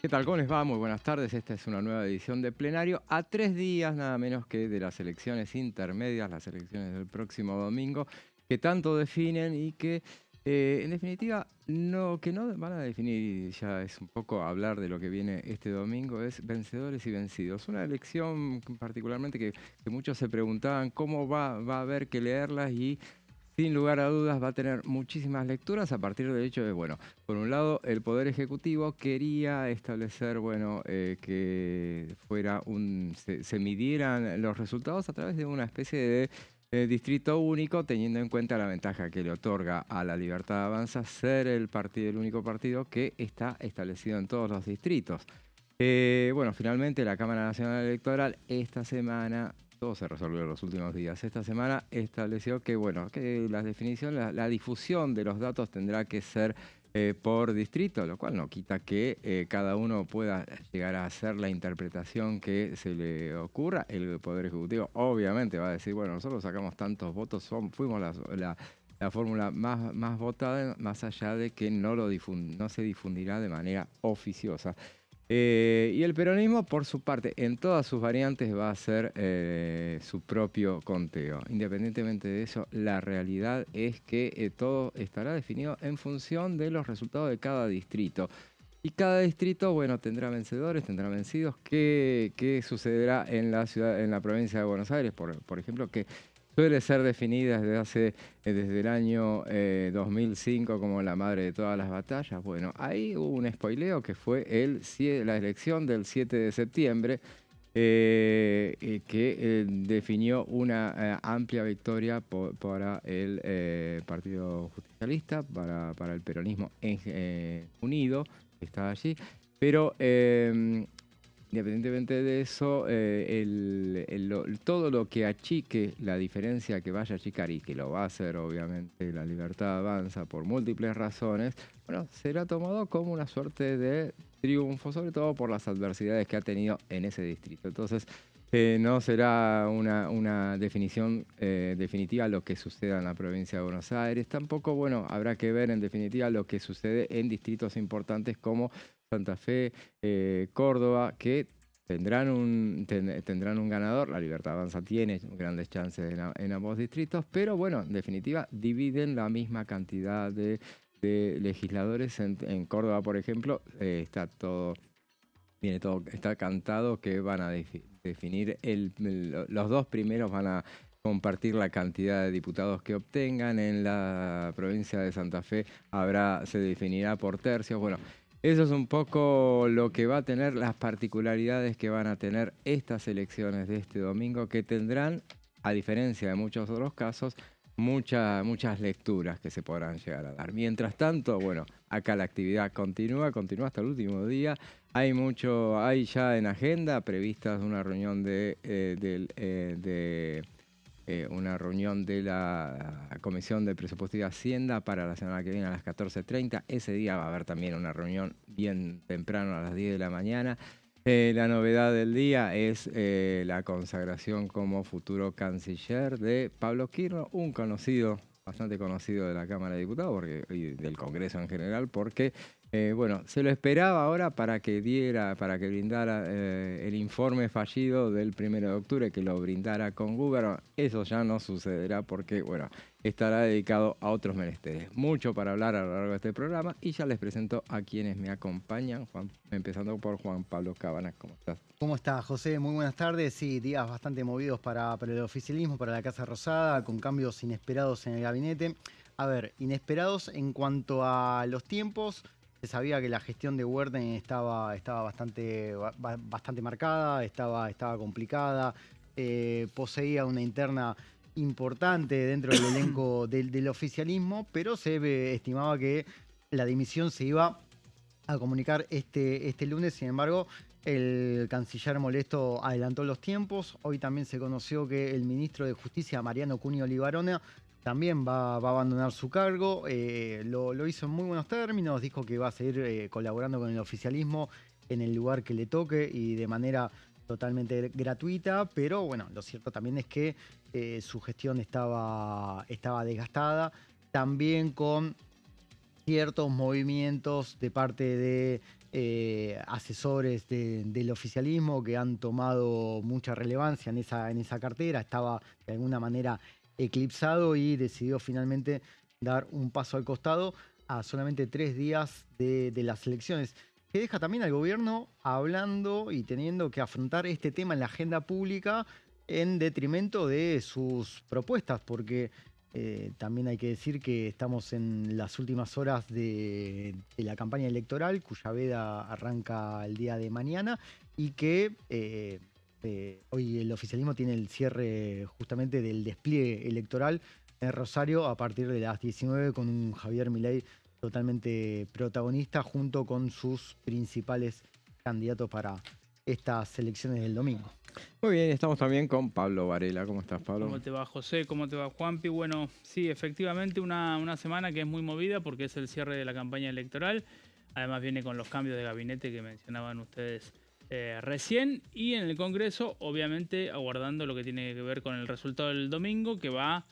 ¿Qué tal? ¿Cómo les va? Muy buenas tardes. Esta es una nueva edición de Plenario a 3 días nada menos que de las elecciones intermedias, las elecciones del próximo domingo, que tanto definen y que en definitiva que no van a definir, ya es un poco hablar de lo que viene este domingo, es vencedores y vencidos. Una elección particularmente que muchos se preguntaban cómo va a haber que leerlas y sin lugar a dudas va a tener muchísimas lecturas a partir del hecho de, bueno, por un lado, el Poder Ejecutivo quería establecer, bueno, que se midieran los resultados a través de una especie de distrito único, teniendo en cuenta la ventaja que le otorga a la Libertad Avanza ser el único partido que está establecido en todos los distritos. Bueno, finalmente la Cámara Nacional Electoral esta semana, todo se resolvió en los últimos días, esta semana estableció que, bueno, que la definición, la difusión de los datos tendrá que ser por distrito, lo cual no quita que cada uno pueda llegar a hacer la interpretación que se le ocurra. El Poder Ejecutivo obviamente va a decir, bueno, nosotros sacamos tantos votos, fuimos la fórmula más votada, más allá de que no se difundirá de manera oficiosa. Y el peronismo, por su parte, en todas sus variantes va a hacer su propio conteo. Independientemente de eso, la realidad es que todo estará definido en función de los resultados de cada distrito. Y cada distrito, bueno, tendrá vencedores, tendrá vencidos. ¿Qué sucederá en la ciudad, en la provincia de Buenos Aires, por ejemplo, que suele ser definida desde el año 2005 como la madre de todas las batallas? Bueno, ahí hubo un spoileo que fue la elección del 7 de septiembre, que definió una amplia victoria para el Partido Justicialista, para el peronismo unido, que estaba allí, pero independientemente de eso, todo lo que achique, la diferencia que vaya a achicar y que lo va a hacer obviamente la Libertad Avanza por múltiples razones, bueno, será tomado como una suerte de triunfo, sobre todo por las adversidades que ha tenido en ese distrito. Entonces, no será una definición definitiva lo que suceda en la provincia de Buenos Aires. Tampoco, bueno, habrá que ver en definitiva lo que sucede en distritos importantes como Santa Fe, Córdoba, que tendrán un ganador. La Libertad Avanza tiene grandes chances en ambos distritos, pero bueno, en definitiva dividen la misma cantidad de legisladores. En Córdoba, por ejemplo, está cantado que van a definir, los dos primeros van a compartir la cantidad de diputados que obtengan. En la provincia de Santa Fe se definirá por tercios. Bueno, eso es un poco lo que va a tener, las particularidades que van a tener estas elecciones de este domingo, que tendrán, a diferencia de muchos otros casos, muchas lecturas que se podrán llegar a dar. Mientras tanto, bueno, acá la actividad continúa hasta el último día. Hay ya en agenda previstas una reunión de la Comisión de Presupuesto y Hacienda para la semana que viene a las 14:30. Ese día va a haber también una reunión bien temprano a las 10 de la mañana. La novedad del día es la consagración como futuro canciller de Pablo Quirno, bastante conocido de la Cámara de Diputados y del Congreso en general, porque bueno, se lo esperaba ahora para que brindara el informe fallido del 1 de octubre, que lo brindara con Google. Eso ya no sucederá porque, bueno, estará dedicado a otros menesteres. Mucho para hablar a lo largo de este programa y ya les presento a quienes me acompañan, empezando por Juan Pablo Cabanas. ¿Cómo estás? ¿Cómo está, José? Muy buenas tardes. Sí, días bastante movidos para el oficialismo, para la Casa Rosada, con cambios inesperados en el gabinete. A ver, inesperados en cuanto a los tiempos. Se sabía que la gestión de Werden estaba bastante marcada, estaba complicada, poseía una interna importante dentro del elenco del oficialismo, pero estimaba que la dimisión se iba a comunicar este lunes. Sin embargo, el canciller molesto adelantó los tiempos. Hoy también se conoció que el ministro de Justicia, Mariano Cunio Libarona, también va a abandonar su cargo. Lo hizo en muy buenos términos, dijo que va a seguir colaborando con el oficialismo en el lugar que le toque y de manera totalmente gratuita, pero bueno, lo cierto también es que su gestión estaba desgastada, también con ciertos movimientos de parte asesores del oficialismo que han tomado mucha relevancia en esa cartera. Estaba de alguna manera eclipsado y decidió finalmente dar un paso al costado a solamente 3 días de las elecciones, que deja también al gobierno hablando y teniendo que afrontar este tema en la agenda pública en detrimento de sus propuestas, porque también hay que decir que estamos en las últimas horas de la campaña electoral, cuya veda arranca el día de mañana, y que hoy el oficialismo tiene el cierre justamente del despliegue electoral en Rosario a partir de las 19 con un Javier Milei totalmente protagonista junto con sus principales candidatos para estas elecciones del domingo. Muy bien, estamos también con Pablo Varela. ¿Cómo estás, Pablo? ¿Cómo te va, José? ¿Cómo te va, Juanpi? Bueno, sí, efectivamente una semana que es muy movida porque es el cierre de la campaña electoral. Además viene con los cambios de gabinete que mencionaban ustedes recién. Y en el Congreso, obviamente, aguardando lo que tiene que ver con el resultado del domingo, que va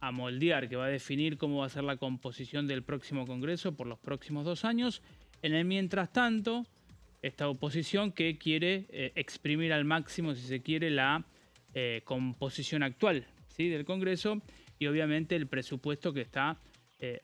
a moldear, que va a definir cómo va a ser la composición del próximo Congreso por los próximos 2 años. En el mientras tanto, esta oposición que quiere exprimir al máximo, si se quiere, la composición actual, ¿sí?, del Congreso, y obviamente el presupuesto que está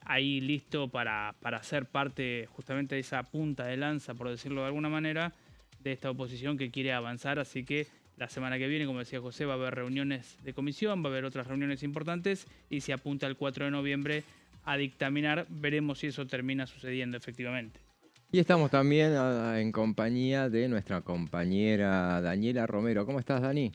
ahí listo para ser parte justamente de esa punta de lanza, por decirlo de alguna manera, de esta oposición que quiere avanzar. Así que la semana que viene, como decía José, va a haber reuniones de comisión, va a haber otras reuniones importantes y se apunta el 4 de noviembre a dictaminar. Veremos si eso termina sucediendo efectivamente. Y estamos también en compañía de nuestra compañera Daniela Romero. ¿Cómo estás, Dani?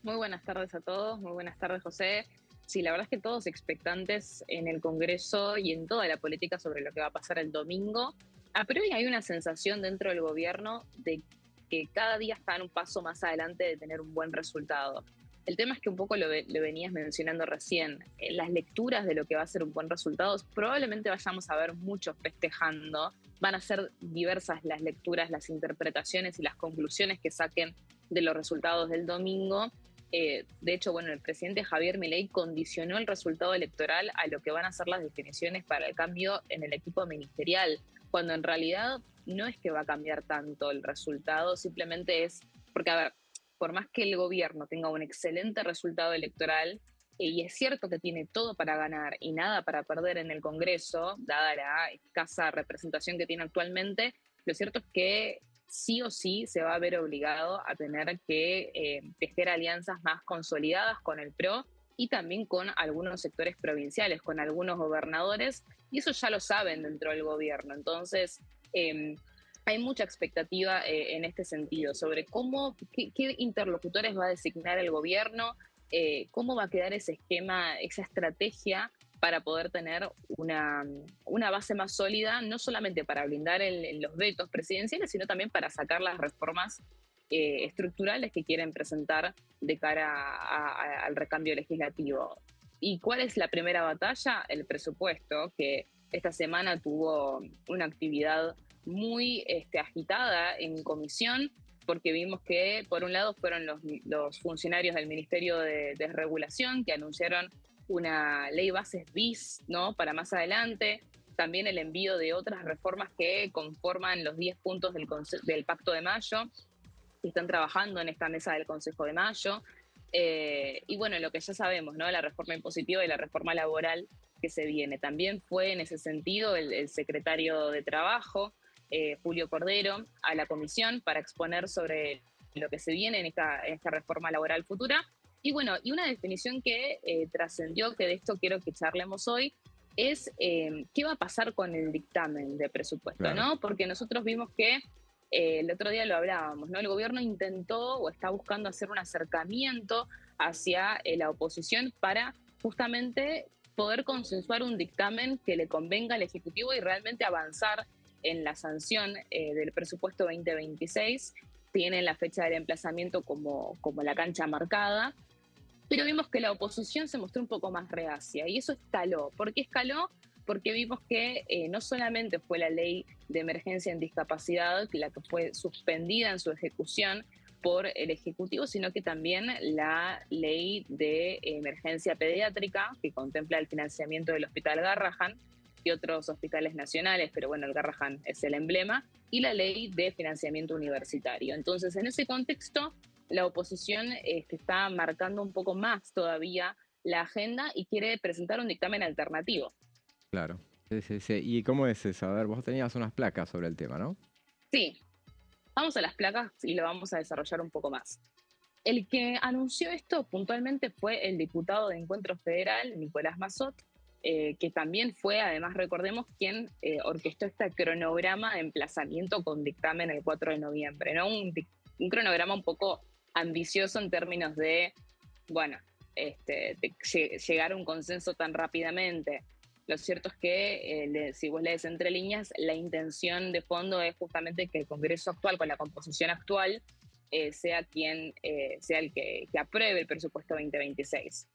Muy buenas tardes a todos, muy buenas tardes, José. Sí, la verdad es que todos expectantes en el Congreso y en toda la política sobre lo que va a pasar el domingo. A priori hay una sensación dentro del gobierno de que cada día están un paso más adelante de tener un buen resultado. El tema es que un poco lo venías mencionando recién, las lecturas de lo que va a ser un buen resultado, probablemente vayamos a ver muchos festejando, van a ser diversas las lecturas, las interpretaciones y las conclusiones que saquen de los resultados del domingo. De hecho, bueno, el presidente Javier Milei condicionó el resultado electoral a lo que van a ser las definiciones para el cambio en el equipo ministerial, cuando en realidad no es que va a cambiar tanto el resultado, simplemente es porque, a ver, por más que el gobierno tenga un excelente resultado electoral, y es cierto que tiene todo para ganar y nada para perder en el Congreso, dada la escasa representación que tiene actualmente, lo cierto es que sí o sí se va a ver obligado a tener que tejer alianzas más consolidadas con el PRO y también con algunos sectores provinciales, con algunos gobernadores, y eso ya lo saben dentro del gobierno. Entonces, hay mucha expectativa en este sentido sobre qué interlocutores va a designar el gobierno, cómo va a quedar ese esquema, esa estrategia para poder tener una base más sólida, no solamente para blindar los vetos presidenciales, sino también para sacar las reformas estructurales que quieren presentar de cara al recambio legislativo. ¿Y cuál es la primera batalla? El presupuesto, que esta semana tuvo una actividad muy agitada en comisión, porque vimos que, por un lado, fueron los funcionarios del Ministerio de Desregulación que anunciaron una ley bases bis, ¿no?, para más adelante. También el envío de otras reformas que conforman los 10 puntos del Pacto de Mayo, que están trabajando en esta mesa del Consejo de Mayo. Y bueno, lo que ya sabemos, ¿no?, la reforma impositiva y la reforma laboral que se viene. También fue en ese sentido el secretario de Trabajo, Julio Cordero, a la comisión para exponer sobre lo que se viene en esta reforma laboral futura. Y bueno, y una definición que trascendió, que de esto quiero que charlemos hoy, es qué va a pasar con el dictamen de presupuesto, claro, ¿no? Porque nosotros vimos que el otro día lo hablábamos, ¿no? El gobierno intentó o está buscando hacer un acercamiento hacia la oposición para justamente poder consensuar un dictamen que le convenga al Ejecutivo y realmente avanzar en la sanción del presupuesto 2026. Tienen la fecha del emplazamiento como la cancha marcada, pero vimos que la oposición se mostró un poco más reacia y eso escaló. ¿Por qué escaló? Porque vimos que no solamente fue la ley de emergencia en discapacidad la que fue suspendida en su ejecución por el Ejecutivo, sino que también la ley de emergencia pediátrica que contempla el financiamiento del Hospital Garrahan, y otros hospitales nacionales, pero bueno, el Garrahan es el emblema, y la ley de financiamiento universitario. Entonces, en ese contexto, la oposición está marcando un poco más todavía la agenda y quiere presentar un dictamen alternativo. Claro. Sí, sí, sí. ¿Y cómo es eso? A ver, vos tenías unas placas sobre el tema, ¿no? Sí, vamos a las placas y lo vamos a desarrollar un poco más. El que anunció esto puntualmente fue el diputado de Encuentro Federal, Nicolás Massot, que también fue, además recordemos, quien orquestó este cronograma de emplazamiento con dictamen el 4 de noviembre, ¿no? Un cronograma un poco ambicioso en términos de, bueno, de llegar a un consenso tan rápidamente. Lo cierto es que, si vos lees entre líneas, la intención de fondo es justamente que el Congreso actual, con la composición actual, sea quien sea el que apruebe el presupuesto 2026.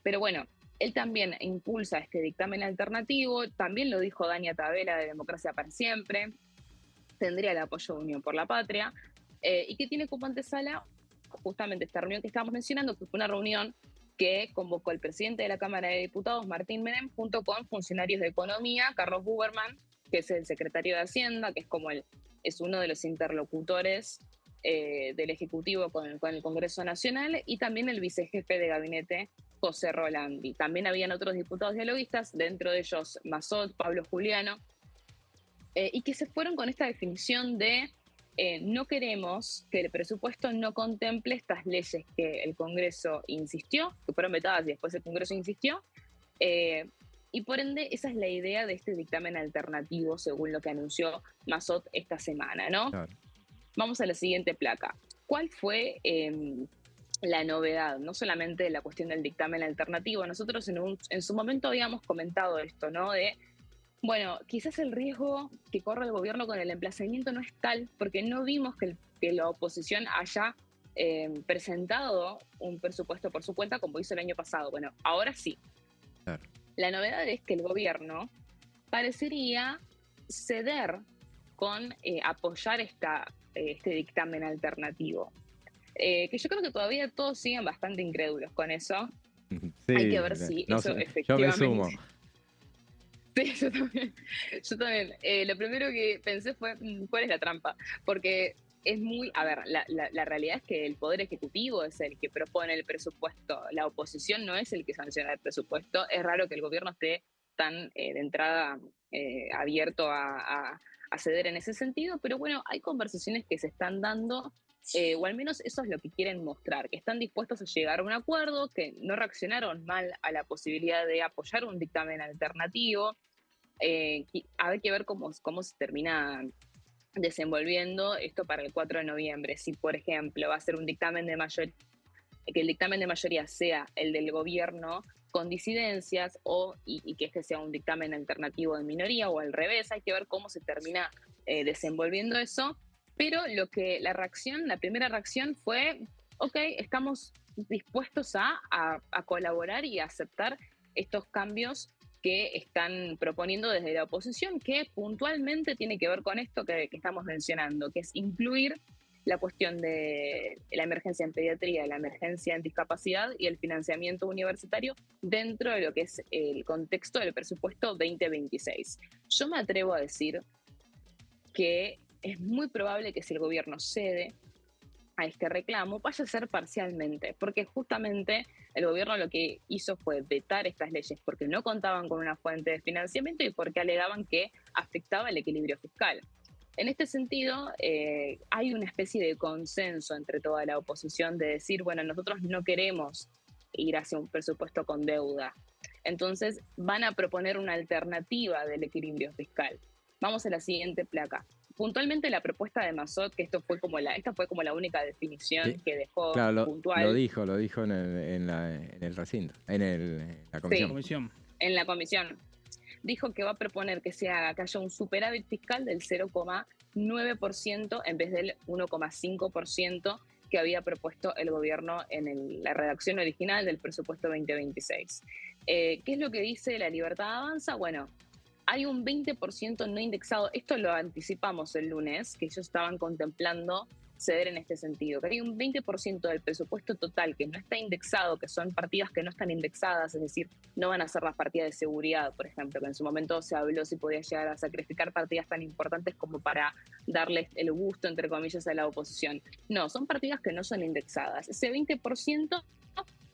Pero bueno, él también impulsa este dictamen alternativo, también lo dijo Dania Tabela de Democracia para Siempre, tendría el apoyo de Unión por la Patria, y que tiene como antesala justamente esta reunión que estábamos mencionando, que fue una reunión que convocó el presidente de la Cámara de Diputados, Martín Menem, junto con funcionarios de Economía, Carlos Buberman, que es el secretario de Hacienda, que es uno de los interlocutores del Ejecutivo con el Congreso Nacional, y también el vicejefe de gabinete, José Rolandi. También habían otros diputados dialoguistas, dentro de ellos Massot, Pablo Juliano, y que se fueron con esta definición de no queremos que el presupuesto no contemple estas leyes que el Congreso insistió, que fueron vetadas y después el Congreso insistió, y por ende esa es la idea de este dictamen alternativo, según lo que anunció Massot esta semana, ¿no? Claro. Vamos a la siguiente placa. ¿Cuál fue la novedad? No solamente la cuestión del dictamen alternativo, nosotros en su momento habíamos comentado esto, ¿no? De, bueno, quizás el riesgo que corre el gobierno con el emplazamiento no es tal, porque no vimos que la oposición haya presentado un presupuesto por su cuenta como hizo el año pasado. Bueno, ahora sí. Claro. La novedad es que el gobierno parecería ceder con apoyar este dictamen alternativo. Que yo creo que todavía todos siguen bastante incrédulos con eso. Sí, Hay que ver si no, eso yo me efectivamente... sumo. Sí, yo también. Yo también. Lo primero que pensé fue, ¿cuál es la trampa? Porque es muy... A ver, la realidad es que el Poder Ejecutivo es el que propone el presupuesto. La oposición no es el que sanciona el presupuesto. Es raro que el gobierno esté tan de entrada abierto a ceder en ese sentido, pero bueno, hay conversaciones que se están dando, o al menos eso es lo que quieren mostrar, que están dispuestos a llegar a un acuerdo, que no reaccionaron mal a la posibilidad de apoyar un dictamen alternativo. Hay que ver cómo se termina desenvolviendo esto para el 4 de noviembre. Si, por ejemplo, va a ser un dictamen de mayoría, que el dictamen de mayoría sea el del gobierno con disidencias y que este sea un dictamen alternativo de minoría o al revés. Hay que ver cómo se termina desenvolviendo eso. Pero la primera reacción fue, ok, estamos dispuestos a colaborar y a aceptar estos cambios que están proponiendo desde la oposición, que puntualmente tiene que ver con esto que estamos mencionando, que es incluir la cuestión de la emergencia en pediatría, la emergencia en discapacidad y el financiamiento universitario dentro de lo que es el contexto del presupuesto 2026. Yo me atrevo a decir que es muy probable que si el gobierno cede a este reclamo vaya a ser parcialmente, porque justamente el gobierno lo que hizo fue vetar estas leyes porque no contaban con una fuente de financiamiento y porque alegaban que afectaba el equilibrio fiscal. En este sentido, hay una especie de consenso entre toda la oposición de decir, bueno, nosotros no queremos ir hacia un presupuesto con deuda. Entonces, van a proponer una alternativa del equilibrio fiscal. Vamos a la siguiente placa. Puntualmente la propuesta de Massot, que esta fue como la única definición Sí. que dejó Claro, puntual. lo dijo en el recinto, en la comisión. Sí, en la comisión. Dijo que va a proponer que haya un superávit fiscal del 0,9% en vez del 1,5% que había propuesto el gobierno en la redacción original del presupuesto 2026. ¿Qué es lo que dice La Libertad Avanza? Bueno, hay un 20% no indexado. Esto lo anticipamos el lunes, que ellos estaban contemplando ceder en este sentido, que hay un 20% del presupuesto total que no está indexado, que son partidas que no están indexadas, es decir, no van a ser las partidas de seguridad, por ejemplo, que en su momento se habló si podía llegar a sacrificar partidas tan importantes como para darle el gusto, entre comillas, a la oposición. No, son partidas que no son indexadas. Ese 20%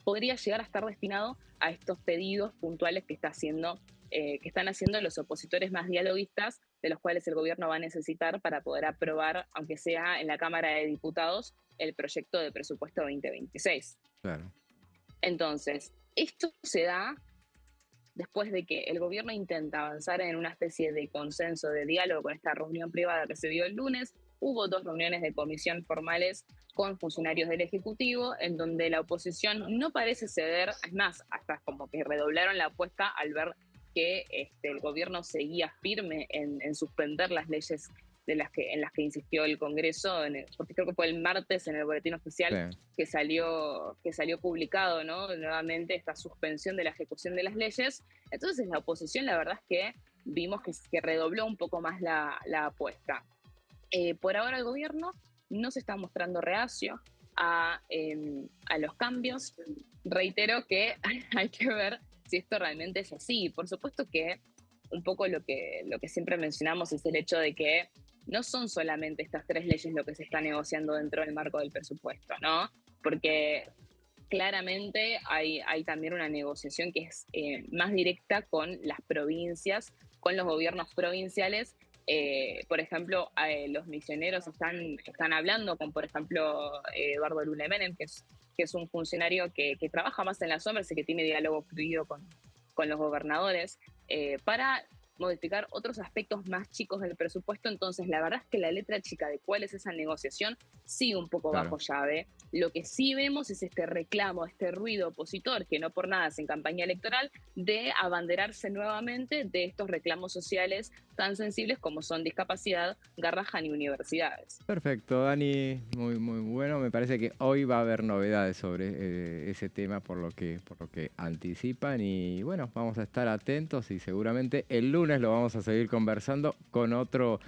podría llegar a estar destinado a estos pedidos puntuales que están haciendo los opositores más dialoguistas, de los cuales el gobierno va a necesitar para poder aprobar, aunque sea en la Cámara de Diputados, el proyecto de presupuesto 2026. Claro. Entonces, esto se da después de que el gobierno intenta avanzar en una especie de consenso, de diálogo con esta reunión privada que se dio el lunes. Hubo 2 reuniones de comisión formales con funcionarios del Ejecutivo, en donde la oposición no parece ceder, es más, hasta como que redoblaron la apuesta al ver que el gobierno seguía firme en suspender las leyes en las que insistió el Congreso, porque creo que fue el martes en el boletín oficial Sí. que salió publicado, ¿no? Nuevamente esta suspensión de la ejecución de las leyes. Entonces la oposición, la verdad es que vimos que redobló un poco más la apuesta. Por ahora el gobierno no se está mostrando reacio a los cambios. Reitero que hay que ver si esto realmente es así. Por supuesto que un poco lo que siempre mencionamos es el hecho de que no son solamente estas 3 leyes lo que se está negociando dentro del marco del presupuesto, ¿no? Porque claramente hay también una negociación que es más directa con las provincias, con los gobiernos provinciales. Por ejemplo, los misioneros están hablando con, por ejemplo, Eduardo Lula Menem, que es un funcionario que trabaja más en las sombras y que tiene diálogo fluido con los gobernadores, para modificar otros aspectos más chicos del presupuesto. Entonces, la verdad es que la letra chica de cuál es esa negociación sigue un poco Claro. bajo llave. Lo que sí vemos es este reclamo, este ruido opositor, que no por nada es en campaña electoral, de abanderarse nuevamente de estos reclamos sociales tan sensibles como son discapacidad, garrahan y universidades. Perfecto, Dani, muy, muy bueno. Me parece que hoy va a haber novedades sobre ese tema por lo que anticipan y bueno, vamos a estar atentos y seguramente el lunes lo vamos a seguir conversando con otro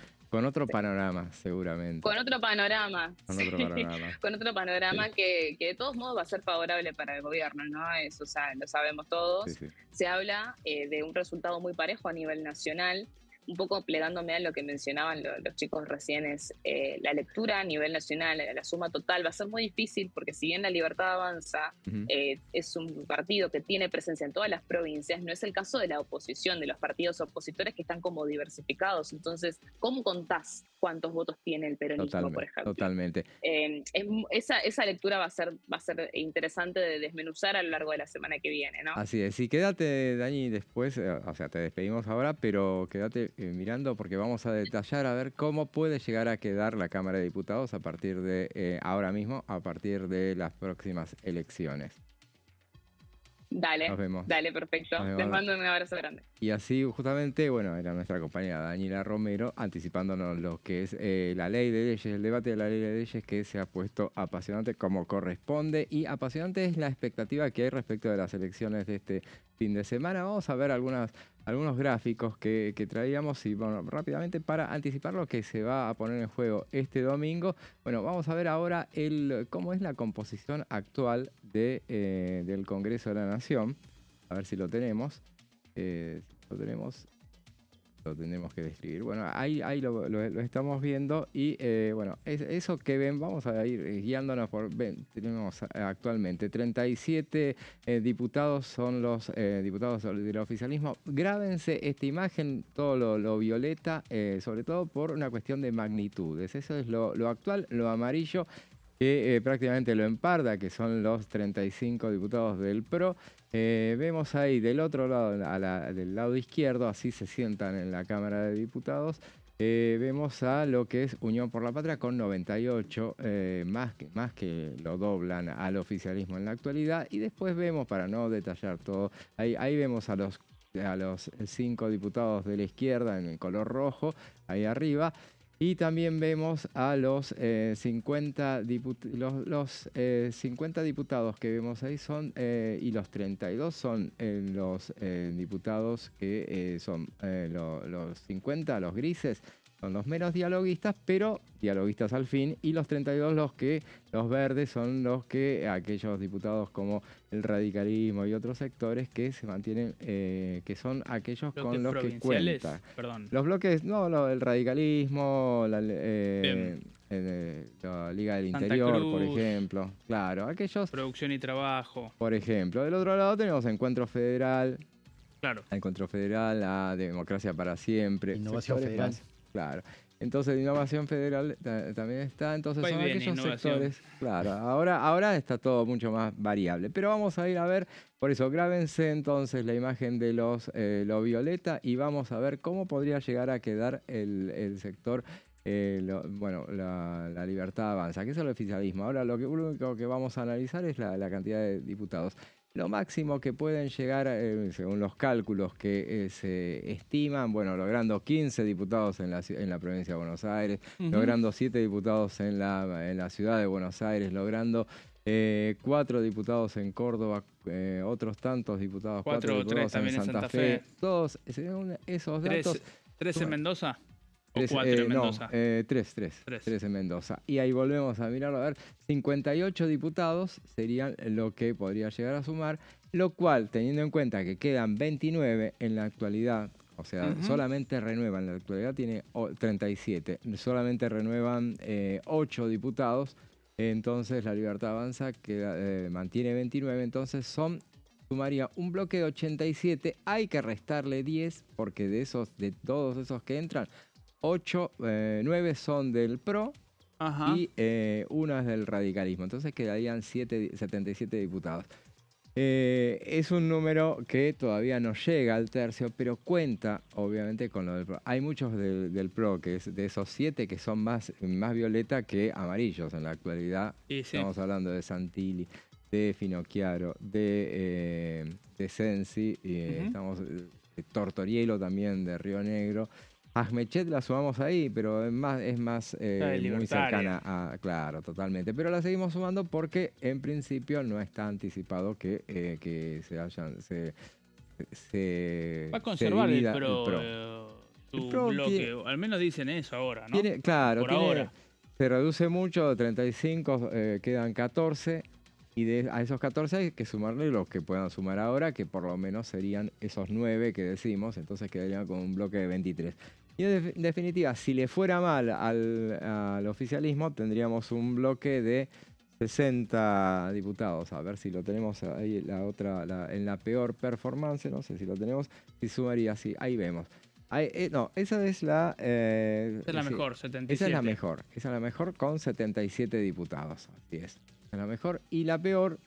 panorama, seguramente. Con otro panorama, Con otro sí, panorama. con otro panorama que de todos modos va a ser favorable para el gobierno, ¿no? Eso lo sabemos Sí, todos. sí. Se habla de un resultado muy parejo a nivel nacional. Un poco plegándome a lo que mencionaban los chicos recién, es la lectura a nivel nacional, la suma total va a ser muy difícil porque si bien la Libertad Avanza Ujú. es un partido que tiene presencia en todas las provincias, no es el caso de la oposición, de los partidos opositores que están como diversificados. Entonces, ¿cómo contás cuántos votos tiene el peronismo, por ejemplo? Totalmente. Esa lectura va a ser interesante de desmenuzar a lo largo de la semana que viene, ¿no? Así es. Y quédate, Dani, después, o sea, te despedimos ahora, pero quédate mirando porque vamos a detallar a ver cómo puede llegar a quedar la Cámara de Diputados a partir de ahora mismo, a partir de las próximas elecciones. Nos vemos. Dale, perfecto. Nos Les vemos. mando un abrazo grande. Y así justamente, bueno, era nuestra compañera Daniela Romero anticipándonos lo que es la ley de leyes, el debate de la ley de leyes que se ha puesto apasionante como corresponde y apasionante es la expectativa que hay respecto de las elecciones de este fin de semana. Vamos a ver algunos gráficos que traíamos y bueno, rápidamente para anticipar lo que se va a poner en juego este domingo. Bueno, vamos a ver ahora cómo es la composición actual del Congreso de la Nación. A ver si lo tenemos. Lo tenemos que describir. Bueno, ahí lo estamos viendo y bueno, eso que ven, vamos a ir guiándonos tenemos actualmente 37 diputados son los diputados del oficialismo. Grábense esta imagen, todo lo violeta, sobre todo por una cuestión de magnitudes. Eso es lo actual, lo amarillo que prácticamente lo emparda, que son los 35 diputados del PRO. Vemos ahí del otro lado, del lado izquierdo, así se sientan en la Cámara de Diputados. Vemos a lo que es Unión por la Patria con 98, más que lo doblan al oficialismo en la actualidad. Y después vemos, para no detallar todo, ahí vemos a los 5 diputados de la izquierda en el color rojo, ahí arriba. Y también vemos a los 50 diputados que vemos ahí y los 32 son los diputados que son los 50, los grises, son los menos dialoguistas, pero dialoguistas al fin, y los 32 los verdes son aquellos diputados como el radicalismo y otros sectores que se mantienen, que son aquellos con los que cuenta. Perdón. Los bloques, el radicalismo, la Liga del Santa Interior, Cruz, por ejemplo. Claro, aquellos. Producción y Trabajo. Por ejemplo. Del otro lado tenemos Encuentro Federal. Claro. Encuentro Federal, la Democracia para Siempre. Innovación Federal. Claro. Entonces, Innovación Federal también está. Entonces, son aquellos sectores. Claro, ahora está todo mucho más variable. Pero vamos a ir a ver, por eso, grábense entonces la imagen de lo violeta y vamos a ver cómo podría llegar a quedar el sector. La Libertad Avanza, que es el oficialismo. Ahora, lo único que vamos a analizar es la cantidad de diputados. Lo máximo que pueden llegar, según los cálculos que se estiman, logrando 15 diputados en la provincia de Buenos Aires, logrando 7 diputados en la ciudad de Buenos Aires, logrando 4 diputados en Córdoba, otros tantos diputados, 4 diputados también en Santa Fe. Todos esos datos. ¿3 en Mendoza? ¿O 4 en Mendoza? 3 en Mendoza. Y ahí volvemos a mirarlo, a ver, 58 diputados serían lo que podría llegar a sumar, lo cual, teniendo en cuenta que quedan 29 en la actualidad, o sea, solamente renuevan, en la actualidad tiene 37, solamente renuevan 8 diputados, entonces la Libertad Avanza mantiene 29, entonces sumaría un bloque de 87, hay que restarle 10, porque de todos esos que entran, 9 son del PRO y 1 es del radicalismo. Entonces quedarían 77 diputados. Es un número que todavía no llega al tercio, pero cuenta obviamente con lo del PRO. Hay muchos del PRO, que es de esos 7 que son más violeta que amarillos en la actualidad. Estamos hablando de Santilli, de Finocchiaro, de Sensi, estamos de Tortorielo también, de Río Negro. Ahmechet la sumamos ahí, pero es más muy cercana a... Claro, totalmente. Pero la seguimos sumando porque en principio no está anticipado que va a conservar el PRO, bloque. Al menos dicen eso ahora, ¿no? Ahora. Se reduce mucho, de 35 quedan 14. Y a esos 14 hay que sumarle los que puedan sumar ahora, que por lo menos serían esos 9 que decimos, entonces quedarían con un bloque de 23. Y en definitiva, si le fuera mal al oficialismo, tendríamos un bloque de 60 diputados. A ver si lo tenemos ahí, en la peor performance, no sé si lo tenemos, si sumaría así, ahí vemos. Esa es la... esa es la mejor, 77. Esa es la mejor con 77 diputados, así es. Es la mejor. Y la peor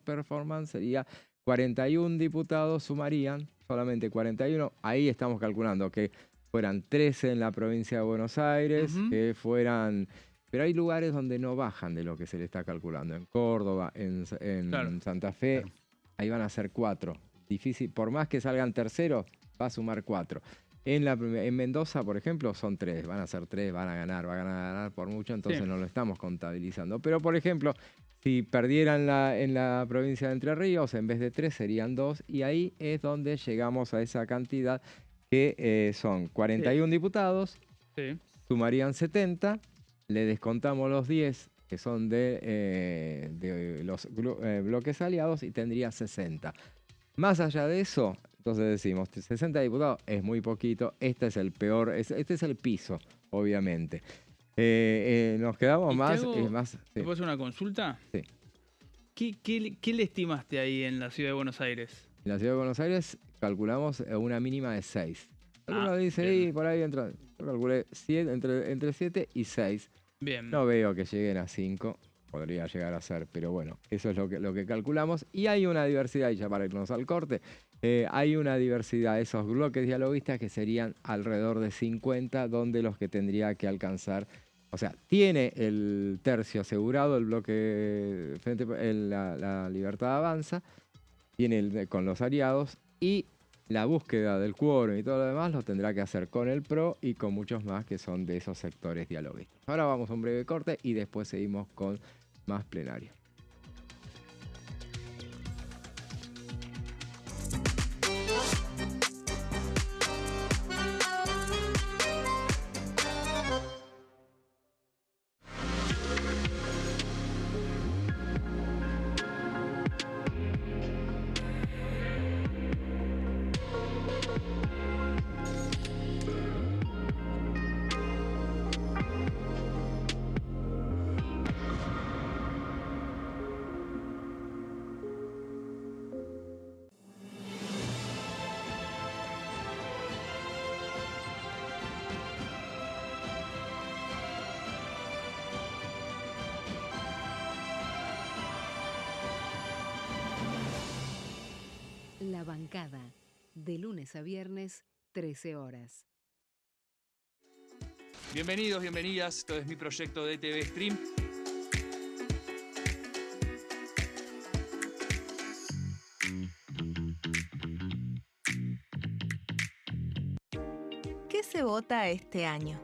performance sería 41 diputados sumarían, solamente 41. Ahí estamos calculando que fueran 13 en la provincia de Buenos Aires, que fueran... Pero hay lugares donde no bajan de lo que se le está calculando. En Córdoba, en Santa Fe, ahí van a ser 4. Difícil, por más que salgan terceros, va a sumar 4. En Mendoza, por ejemplo, son 3, van a ser 3, van a ganar por mucho, entonces no lo estamos contabilizando. Pero, por ejemplo, si perdieran en la provincia de Entre Ríos, en vez de 3 serían 2, y ahí es donde llegamos a esa cantidad que son 41 diputados, sumarían 70, le descontamos los 10 que son de los bloques aliados y tendría 60. Más allá de eso... Entonces decimos, 60 diputados es muy poquito, este es el peor, este es el piso, obviamente. Nos quedamos más... ¿Te puedo hacer una consulta? Sí. ¿Qué le estimaste ahí en la ciudad de Buenos Aires? En la ciudad de Buenos Aires calculamos una mínima de 6. Algunos dicen, por ahí entra, yo calculé entre 7 y 6. Bien. No veo que lleguen a 5. Podría llegar a ser, pero bueno, eso es lo que calculamos. Y hay una diversidad, y ya para irnos al corte, hay una diversidad de esos bloques dialoguistas que serían alrededor de 50, donde los que tendría que alcanzar, o sea, tiene el tercio asegurado, el bloque la Libertad Avanza, tiene con los aliados, y la búsqueda del quórum y todo lo demás lo tendrá que hacer con el PRO y con muchos más que son de esos sectores dialoguistas. Ahora vamos a un breve corte y después seguimos con más plenario. La Bancada, de lunes a viernes, 13 horas. Bienvenidos, bienvenidas. Esto es mi proyecto de TV Stream. ¿Qué se vota este año?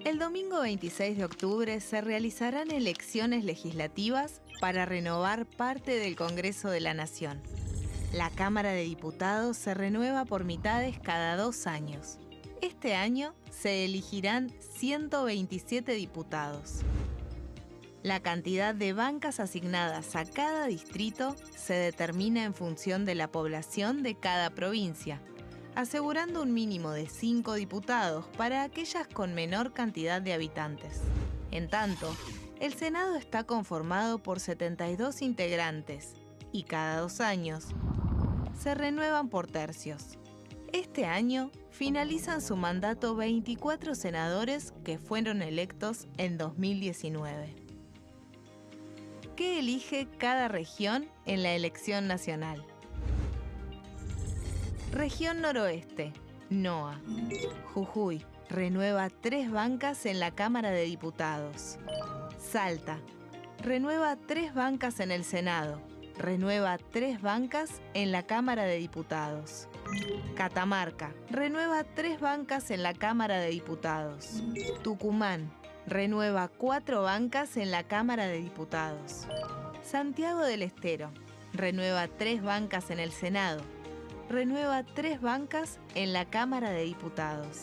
El domingo 26 de octubre se realizarán elecciones legislativas para renovar parte del Congreso de la Nación. La Cámara de Diputados se renueva por mitades cada 2 años. Este año se elegirán 127 diputados. La cantidad de bancas asignadas a cada distrito se determina en función de la población de cada provincia, asegurando un mínimo de 5 diputados para aquellas con menor cantidad de habitantes. En tanto, el Senado está conformado por 72 integrantes y cada 2 años se renuevan por tercios. Este año finalizan su mandato 24 senadores que fueron electos en 2019. ¿Qué elige cada región en la elección nacional? Región Noroeste, NOA. Jujuy renueva 3 bancas en la Cámara de Diputados. Salta renueva 3 bancas en el Senado. Renueva 3 bancas en la Cámara de Diputados. Catamarca renueva 3 bancas en la Cámara de Diputados. Tucumán renueva 4 bancas en la Cámara de Diputados. Santiago del Estero renueva 3 bancas en el Senado. Renueva 3 bancas en la Cámara de Diputados.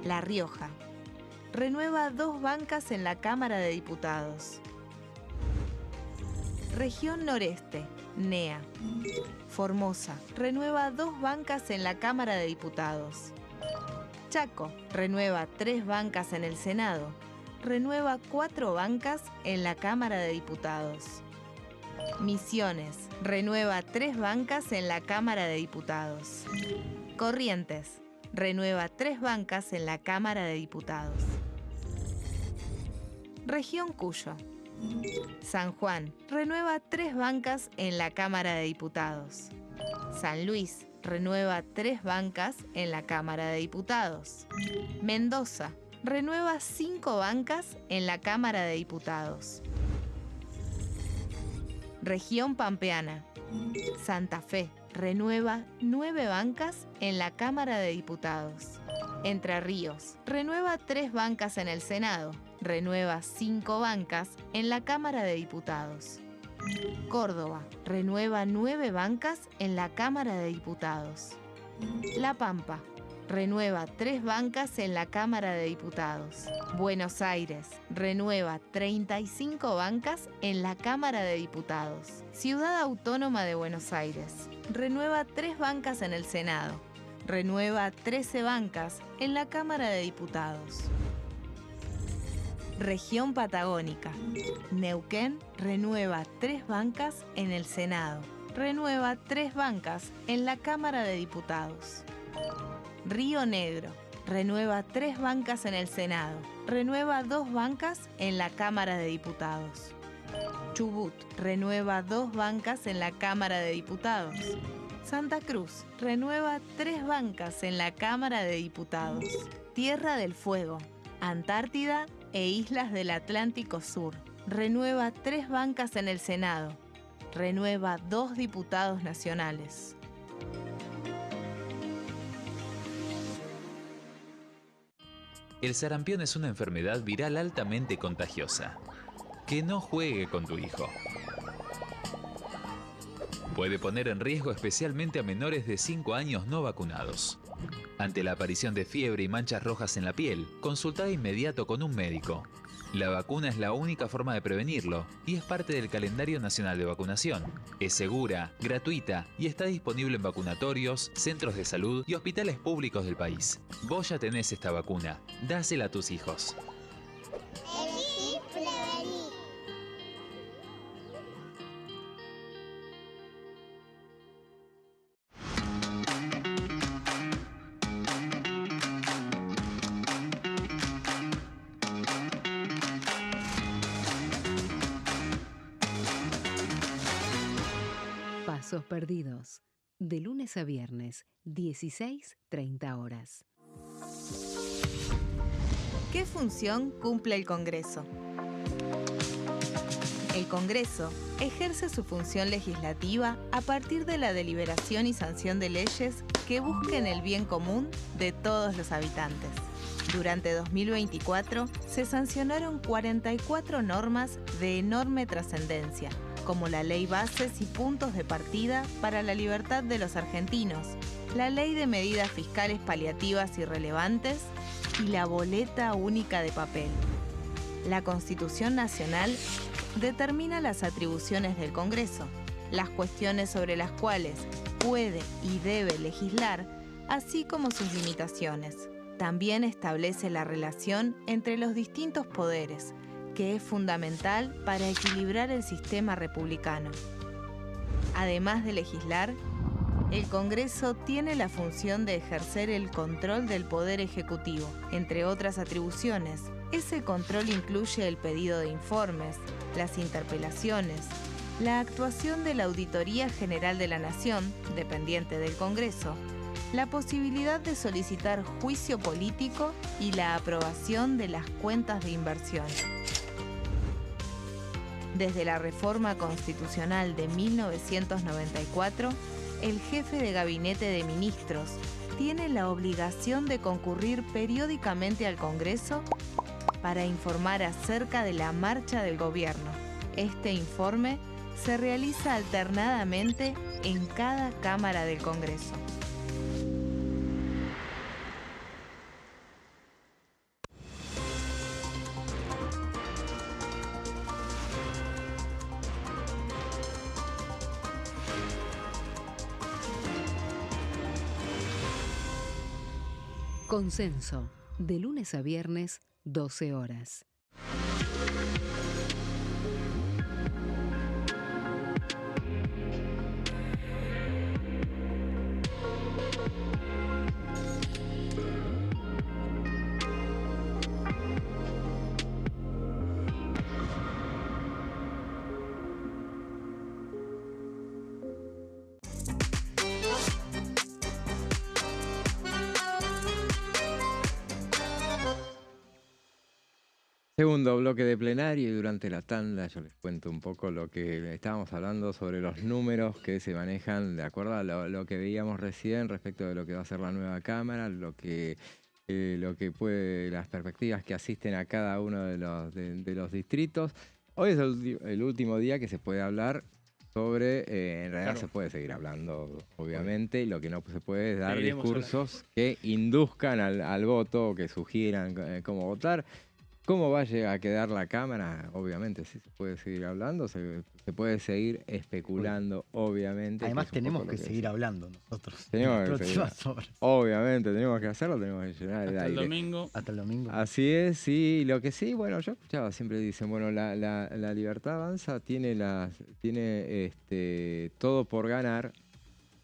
La Rioja renueva 2 bancas en la Cámara de Diputados. Región Noreste, NEA. Formosa renueva 2 bancas en la Cámara de Diputados. Chaco renueva 3 bancas en el Senado. Renueva 4 bancas en la Cámara de Diputados. Misiones renueva 3 bancas en la Cámara de Diputados. Corrientes renueva 3 bancas en la Cámara de Diputados. Región Cuyo. San Juan renueva 3 bancas en la Cámara de Diputados. San Luis renueva 3 bancas en la Cámara de Diputados. Mendoza renueva 5 bancas en la Cámara de Diputados. Región Pampeana. Santa Fe renueva 9 bancas en la Cámara de Diputados. Entre Ríos renueva 3 bancas en el Senado. Renueva 5 bancas en la Cámara de Diputados. Córdoba renueva 9 bancas en la Cámara de Diputados. La Pampa renueva 3 bancas en la Cámara de Diputados. Buenos Aires renueva 35 bancas en la Cámara de Diputados. Ciudad Autónoma de Buenos Aires renueva 3 bancas en el Senado. Renueva 13 bancas en la Cámara de Diputados. Región Patagónica. Neuquén renueva 3 bancas en el Senado. Renueva 3 bancas en la Cámara de Diputados. Río Negro renueva 3 bancas en el Senado. Renueva 2 bancas en la Cámara de Diputados. Chubut renueva 2 bancas en la Cámara de Diputados. Santa Cruz renueva 3 bancas en la Cámara de Diputados. Tierra del Fuego, Antártida e Islas del Atlántico Sur renueva 3 bancas en el Senado. Renueva 2 diputados nacionales. El sarampión es una enfermedad viral altamente contagiosa. Que no juegue con tu hijo. Puede poner en riesgo especialmente a menores de 5 años no vacunados. Ante la aparición de fiebre y manchas rojas en la piel, consulta de inmediato con un médico. La vacuna es la única forma de prevenirlo y es parte del calendario nacional de vacunación. Es segura, gratuita y está disponible en vacunatorios, centros de salud y hospitales públicos del país. Vos ya tenés esta vacuna. Dásela a tus hijos. Elegí prevenir. Pasos Perdidos. De lunes a viernes, 16:30 horas. ¿Qué función cumple el Congreso? El Congreso ejerce su función legislativa a partir de la deliberación y sanción de leyes que busquen el bien común de todos los habitantes. Durante 2024 se sancionaron 44 normas de enorme trascendencia, como la Ley Bases y Puntos de Partida para la Libertad de los Argentinos, la Ley de Medidas Fiscales Paliativas y Relevantes y la Boleta Única de Papel. La Constitución Nacional determina las atribuciones del Congreso, las cuestiones sobre las cuales puede y debe legislar, así como sus limitaciones. También establece la relación entre los distintos poderes, que es fundamental para equilibrar el sistema republicano. Además de legislar, el Congreso tiene la función de ejercer el control del Poder Ejecutivo. Entre otras atribuciones, ese control incluye el pedido de informes, las interpelaciones, la actuación de la Auditoría General de la Nación, dependiente del Congreso, la posibilidad de solicitar juicio político y la aprobación de las cuentas de inversión. Desde la reforma constitucional de 1994, el jefe de gabinete de ministros tiene la obligación de concurrir periódicamente al Congreso para informar acerca de la marcha del gobierno. Este informe se realiza alternadamente en cada Cámara del Congreso. Consenso. De lunes a viernes, 12 horas. Segundo bloque de plenario, y durante la tanda yo les cuento un poco lo que estábamos hablando sobre los números que se manejan de acuerdo a lo que veíamos recién respecto de lo que va a ser la nueva Cámara, lo que puede, las perspectivas que asisten a cada uno de los distritos. Hoy es el último día que se puede hablar sobre, en realidad se puede seguir hablando, obviamente, y lo que no se puede es dar discursos que induzcan al voto o que sugieran cómo votar. ¿Cómo va a quedar la Cámara? Obviamente sí se puede seguir hablando, se puede seguir especulando, obviamente. Además tenemos que seguir hablando nosotros. Tenemos que seguir. Obviamente tenemos que hacerlo, tenemos que llenar el aire. Hasta el domingo. Así es, sí. Lo que sí, bueno, yo escuchaba, siempre dicen, bueno, la Libertad Avanza tiene todo por ganar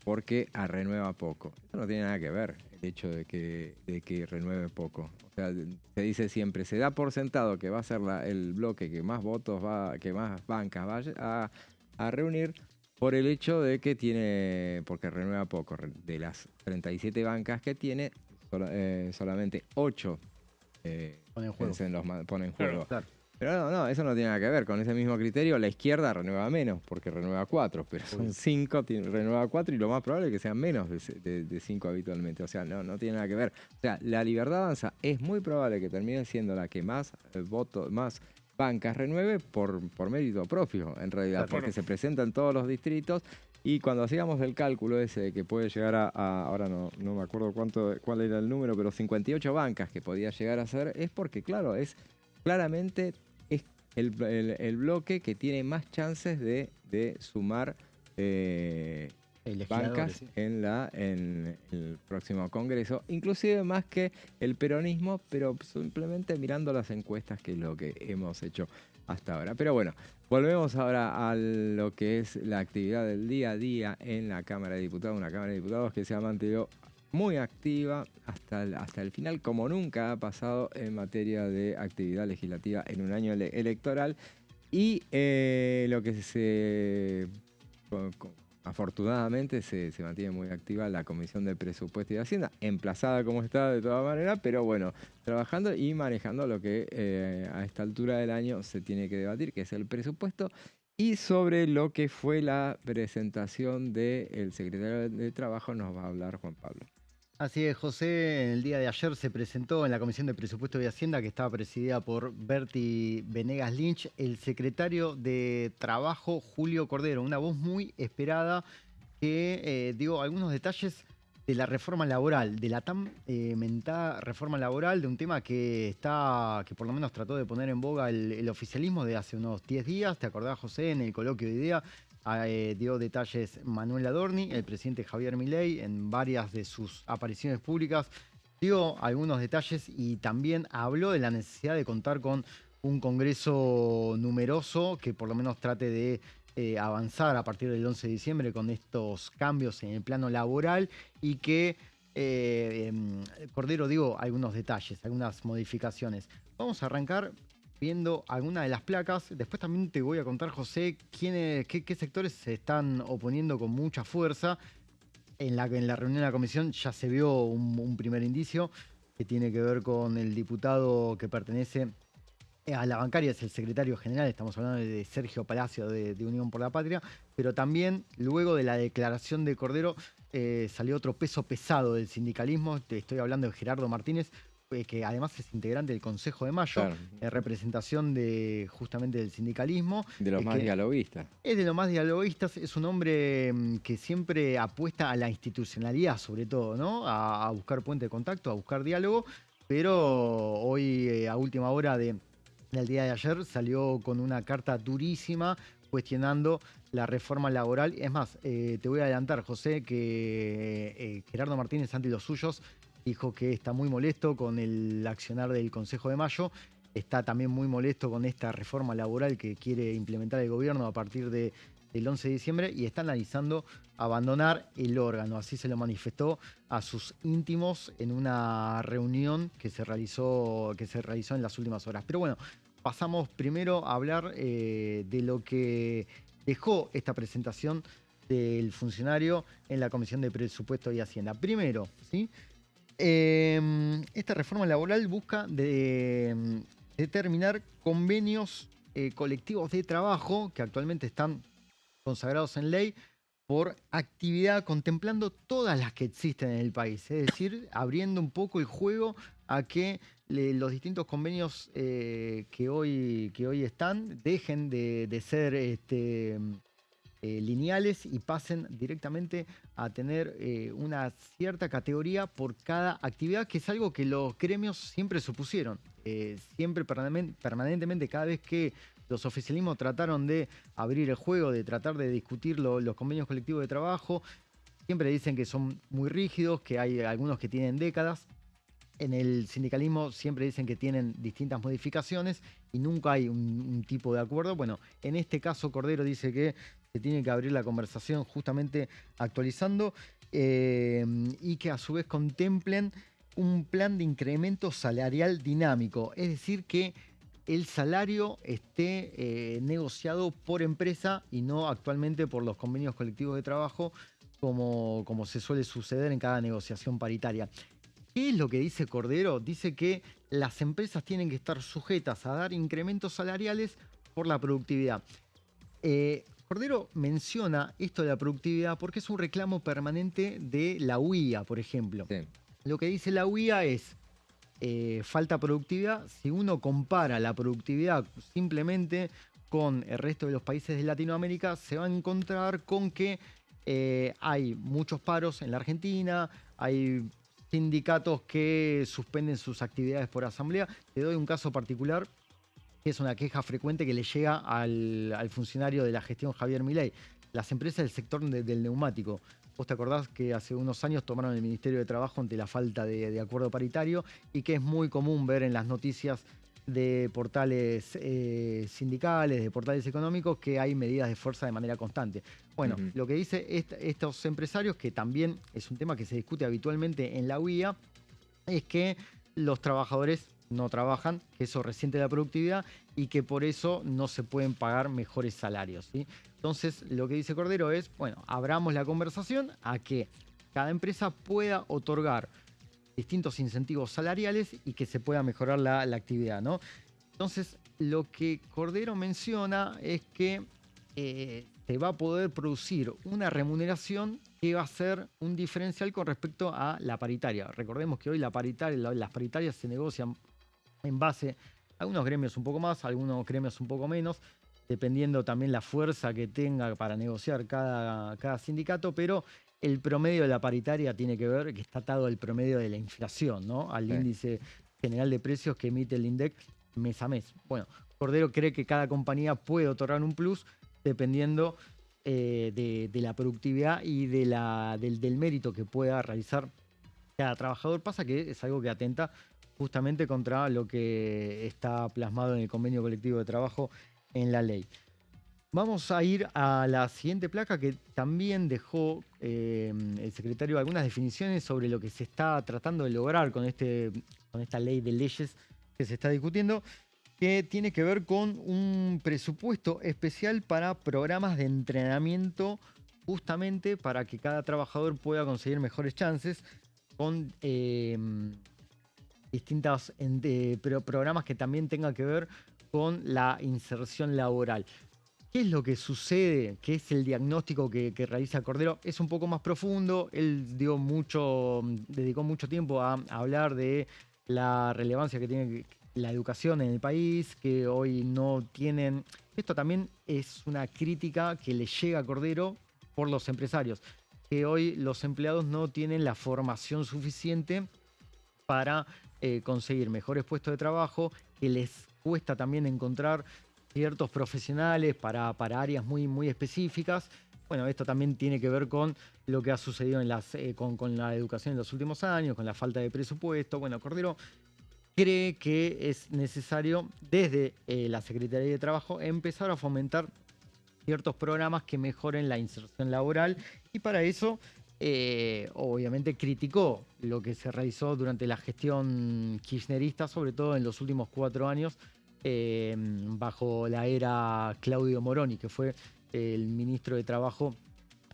porque renueva poco. Eso no tiene nada que ver, el hecho de que renueve poco. O sea, se dice siempre, se da por sentado que va a ser el bloque que más votos que más bancas va a reunir por el hecho de que porque renueva poco. De las 37 bancas que tiene, solamente 8 ponen en juego. Claro. Pero no, eso no tiene nada que ver. Con ese mismo criterio, la izquierda renueva menos, porque renueva 4, pero son 5, renueva 4 y lo más probable es que sean menos de 5 habitualmente. O sea, no tiene nada que ver. O sea, la Libertad Avanza es muy probable que termine siendo la que más más bancas renueve por mérito propio, en realidad, porque se presenta en todos los distritos. Y cuando hacíamos el cálculo ese de que puede llegar ahora no me acuerdo cuál era el número, pero 58 bancas que podía llegar a ser, es porque, claro, claramente es el bloque que tiene más chances de sumar bancas en el próximo Congreso, inclusive más que el peronismo, pero simplemente mirando las encuestas, que es lo que hemos hecho hasta ahora. Pero bueno, volvemos ahora a lo que es la actividad del día a día en la Cámara de Diputados, una Cámara de Diputados que se ha mantenido muy activa hasta el final, como nunca ha pasado en materia de actividad legislativa en un año electoral. Y lo que afortunadamente se mantiene muy activa la Comisión de Presupuesto y de Hacienda, emplazada como está de todas maneras, pero bueno, trabajando y manejando lo que a esta altura del año se tiene que debatir, que es el presupuesto, y sobre lo que fue la presentación del secretario de Trabajo nos va a hablar Juan Pablo. Así es, José. En el día de ayer se presentó en la Comisión de Presupuesto y Hacienda, que estaba presidida por Berti Venegas Lynch, el secretario de Trabajo, Julio Cordero. Una voz muy esperada que dio algunos detalles de la reforma laboral, de la tan mentada reforma laboral, de un tema que por lo menos trató de poner en boga el oficialismo de hace unos 10 días. ¿Te acordás, José, en el coloquio de idea? Dio detalles Manuel Adorni, el presidente Javier Milei, en varias de sus apariciones públicas, dio algunos detalles y también habló de la necesidad de contar con un Congreso numeroso que por lo menos trate de avanzar a partir del 11 de diciembre con estos cambios en el plano laboral y que Cordero dio algunos detalles, algunas modificaciones. Vamos a arrancar viendo alguna de las placas. Después también te voy a contar, José, qué sectores se están oponiendo con mucha fuerza. En la reunión de la comisión ya se vio un primer indicio que tiene que ver con el diputado que pertenece a la bancaria, es el secretario general, estamos hablando de Sergio Palacio de Unión por la Patria, pero también luego de la declaración de Cordero salió otro peso pesado del sindicalismo. Te estoy hablando de Gerardo Martínez, que además es integrante del Consejo de Mayo, Claro. Representación justamente del sindicalismo. De los más dialoguistas. Es de los más dialoguistas, es un hombre que siempre apuesta a la institucionalidad, sobre todo, ¿no? A buscar puente de contacto, a buscar diálogo, pero hoy, a última hora del día de ayer, salió con una carta durísima cuestionando la reforma laboral. Es más, te voy a adelantar, José, que Gerardo Martínez, ante los suyos, dijo que está muy molesto con el accionar del Consejo de Mayo, está también muy molesto con esta reforma laboral que quiere implementar el gobierno a partir del 11 de diciembre y está analizando abandonar el órgano. Así se lo manifestó a sus íntimos en una reunión que se realizó en las últimas horas. Pero bueno, pasamos primero a hablar de lo que dejó esta presentación del funcionario en la Comisión de Presupuesto y Hacienda. Primero, ¿sí? Esta reforma laboral busca determinar convenios colectivos de trabajo que actualmente están consagrados en ley por actividad, contemplando todas las que existen en el país, es decir, abriendo un poco el juego a que los distintos convenios que hoy están dejen de ser lineales y pasen directamente a tener una cierta categoría por cada actividad, que es algo que los gremios siempre supusieron. Siempre permanentemente, cada vez que los oficialismos trataron de abrir el juego, de tratar de discutir los convenios colectivos de trabajo, siempre dicen que son muy rígidos, que hay algunos que tienen décadas. En el sindicalismo siempre dicen que tienen distintas modificaciones y nunca hay un tipo de acuerdo. Bueno, en este caso Cordero dice que se tiene que abrir la conversación justamente actualizando y que a su vez contemplen un plan de incremento salarial dinámico. Es decir, que el salario esté negociado por empresa y no actualmente por los convenios colectivos de trabajo como se suele suceder en cada negociación paritaria. ¿Qué es lo que dice Cordero? Dice que las empresas tienen que estar sujetas a dar incrementos salariales por la productividad. Cordero menciona esto de la productividad porque es un reclamo permanente de la UIA, por ejemplo. Sí. Lo que dice la UIA es, falta productividad. Si uno compara la productividad simplemente con el resto de los países de Latinoamérica, se va a encontrar con que hay muchos paros en la Argentina, hay sindicatos que suspenden sus actividades por asamblea. Te doy un caso particular, que es una queja frecuente que le llega al funcionario de la gestión Javier Milei. Las empresas del sector del neumático. Vos te acordás que hace unos años tomaron el Ministerio de Trabajo ante la falta de acuerdo paritario y que es muy común ver en las noticias de portales sindicales, de portales económicos, que hay medidas de fuerza de manera constante. Bueno, lo que dice estos empresarios, que también es un tema que se discute habitualmente en la UIA, es que los trabajadores no trabajan, que eso resiente la productividad y que por eso no se pueden pagar mejores salarios, ¿sí? Entonces, lo que dice Cordero es, bueno, abramos la conversación a que cada empresa pueda otorgar distintos incentivos salariales y que se pueda mejorar la actividad, ¿no? Entonces, lo que Cordero menciona es que se va a poder producir una remuneración que va a ser un diferencial con respecto a la paritaria. Recordemos que hoy las paritarias se negocian en base a algunos gremios un poco más, algunos gremios un poco menos, dependiendo también la fuerza que tenga para negociar cada sindicato, pero el promedio de la paritaria tiene que ver, que está atado al promedio de la inflación, ¿no? Al índice general de precios que emite el INDEC mes a mes. Bueno, Cordero cree que cada compañía puede otorgar un plus dependiendo de la productividad y del mérito que pueda realizar cada trabajador. Pasa que es algo que atenta justamente contra lo que está plasmado en el convenio colectivo de trabajo en la ley. Vamos a ir a la siguiente placa que también dejó el secretario algunas definiciones sobre lo que se está tratando de lograr con esta ley de leyes que se está discutiendo, que tiene que ver con un presupuesto especial para programas de entrenamiento justamente para que cada trabajador pueda conseguir mejores chances con distintos programas que también tengan que ver con la inserción laboral. ¿Qué es lo que sucede? ¿Qué es el diagnóstico que realiza Cordero? Es un poco más profundo. Él dedicó mucho tiempo a hablar de la relevancia que tiene la educación en el país, que hoy no tienen... Esto también es una crítica que le llega a Cordero por los empresarios, que hoy los empleados no tienen la formación suficiente para conseguir mejores puestos de trabajo, que les cuesta también encontrar ciertos profesionales para áreas muy, muy específicas. Bueno, esto también tiene que ver con lo que ha sucedido con la educación en los últimos años, con la falta de presupuesto. Bueno, Cordero cree que es necesario desde la Secretaría de Trabajo empezar a fomentar ciertos programas que mejoren la inserción laboral y para eso obviamente criticó lo que se realizó durante la gestión kirchnerista, sobre todo en los últimos 4 años, bajo la era Claudio Moroni, que fue el ministro de Trabajo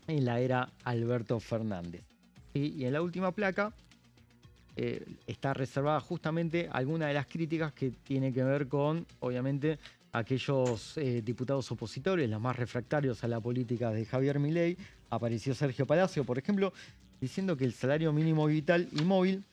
en la era Alberto Fernández. Y en la última placa está reservada justamente alguna de las críticas que tiene que ver con, obviamente, aquellos diputados opositores, los más refractarios a la política de Javier Milei. Apareció Sergio Palacio, por ejemplo, diciendo que el salario mínimo vital y móvil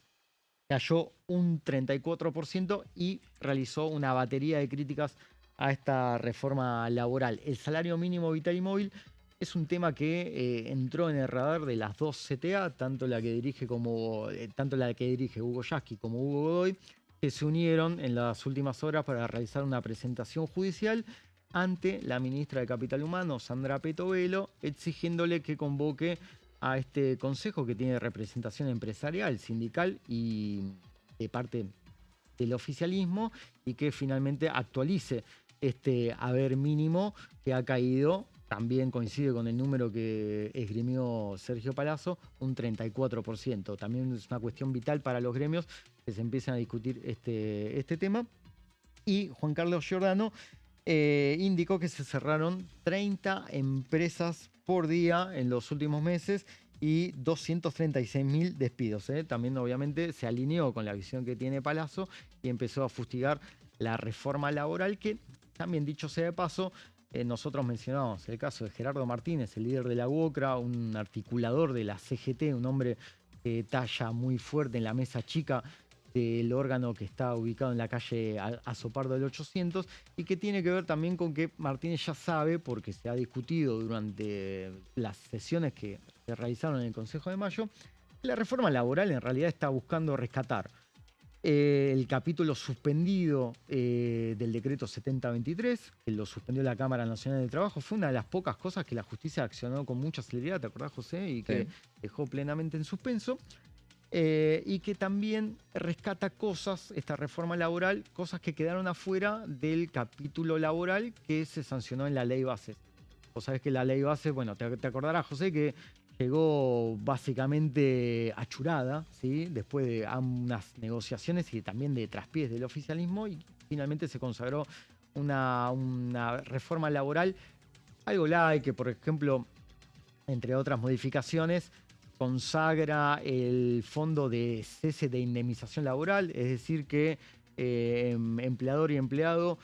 cayó un 34% y realizó una batería de críticas a esta reforma laboral. El salario mínimo vital y móvil es un tema que entró en el radar de las dos CTA, tanto la que dirige Hugo Yasky como Hugo Godoy, que se unieron en las últimas horas para realizar una presentación judicial ante la ministra de Capital Humano, Sandra Petovelo, exigiéndole que convoque a este consejo que tiene representación empresarial, sindical y de parte del oficialismo y que finalmente actualice este haber mínimo que ha caído. También coincide con el número que esgrimió Sergio Palazzo, un 34%. También es una cuestión vital para los gremios que se empiezan a discutir este tema. Y Juan Carlos Giordano indicó que se cerraron 30 empresas por día en los últimos meses y 236.000 despidos. También obviamente se alineó con la visión que tiene Palazzo y empezó a fustigar la reforma laboral que, también dicho sea de paso, nosotros mencionamos el caso de Gerardo Martínez, el líder de la UOCRA, un articulador de la CGT, un hombre que talla muy fuerte en la mesa chica del órgano que está ubicado en la calle Azopardo del 800 y que tiene que ver también con que Martínez ya sabe, porque se ha discutido durante las sesiones que se realizaron en el Consejo de Mayo, que la reforma laboral en realidad está buscando rescatar el capítulo suspendido del decreto 7023, que lo suspendió la Cámara Nacional del Trabajo. Fue una de las pocas cosas que la justicia accionó con mucha celeridad, ¿te acordás, José? Y que dejó plenamente en suspenso. Y que también rescata cosas, esta reforma laboral, cosas que quedaron afuera del capítulo laboral que se sancionó en la ley base. Vos sabés que la ley base, bueno, te acordarás, José, que llegó básicamente achurada, ¿sí? Después de unas negociaciones y también de traspiés del oficialismo, y finalmente se consagró una reforma laboral, algo light, que por ejemplo, entre otras modificaciones, consagra el fondo de cese de indemnización laboral, es decir, que empleador y empleado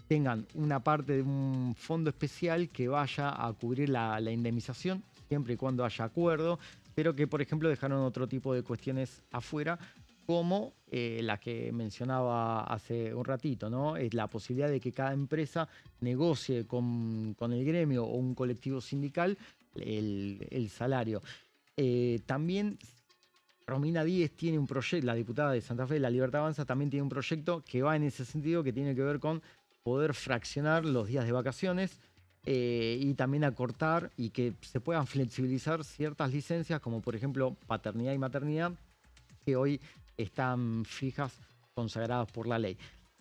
tengan una parte de un fondo especial que vaya a cubrir la indemnización, siempre y cuando haya acuerdo, pero que, por ejemplo, dejaron otro tipo de cuestiones afuera, como la que mencionaba hace un ratito, ¿no? Es la posibilidad de que cada empresa negocie con el gremio o un colectivo sindical el salario. También Romina Díez tiene un proyecto, la diputada de Santa Fe de La Libertad Avanza también tiene un proyecto que va en ese sentido, que tiene que ver con poder fraccionar los días de vacaciones y también acortar y que se puedan flexibilizar ciertas licencias, como por ejemplo paternidad y maternidad, que hoy están fijas, consagradas por la ley.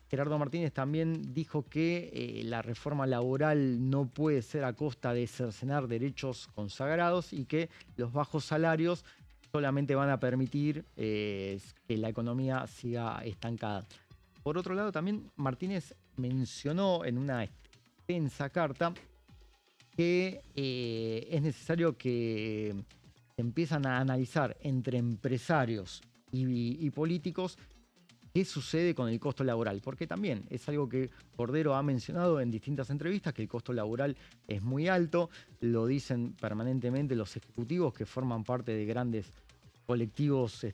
Gerardo Martínez también dijo que la reforma laboral no puede ser a costa de cercenar derechos consagrados y que los bajos salarios solamente van a permitir que la economía siga estancada. Por otro lado, también Martínez mencionó en una extensa carta que es necesario que se empiezan a analizar entre empresarios y políticos qué sucede con el costo laboral, porque también es algo que Cordero ha mencionado en distintas entrevistas, que el costo laboral es muy alto, lo dicen permanentemente los ejecutivos que forman parte de grandes colectivos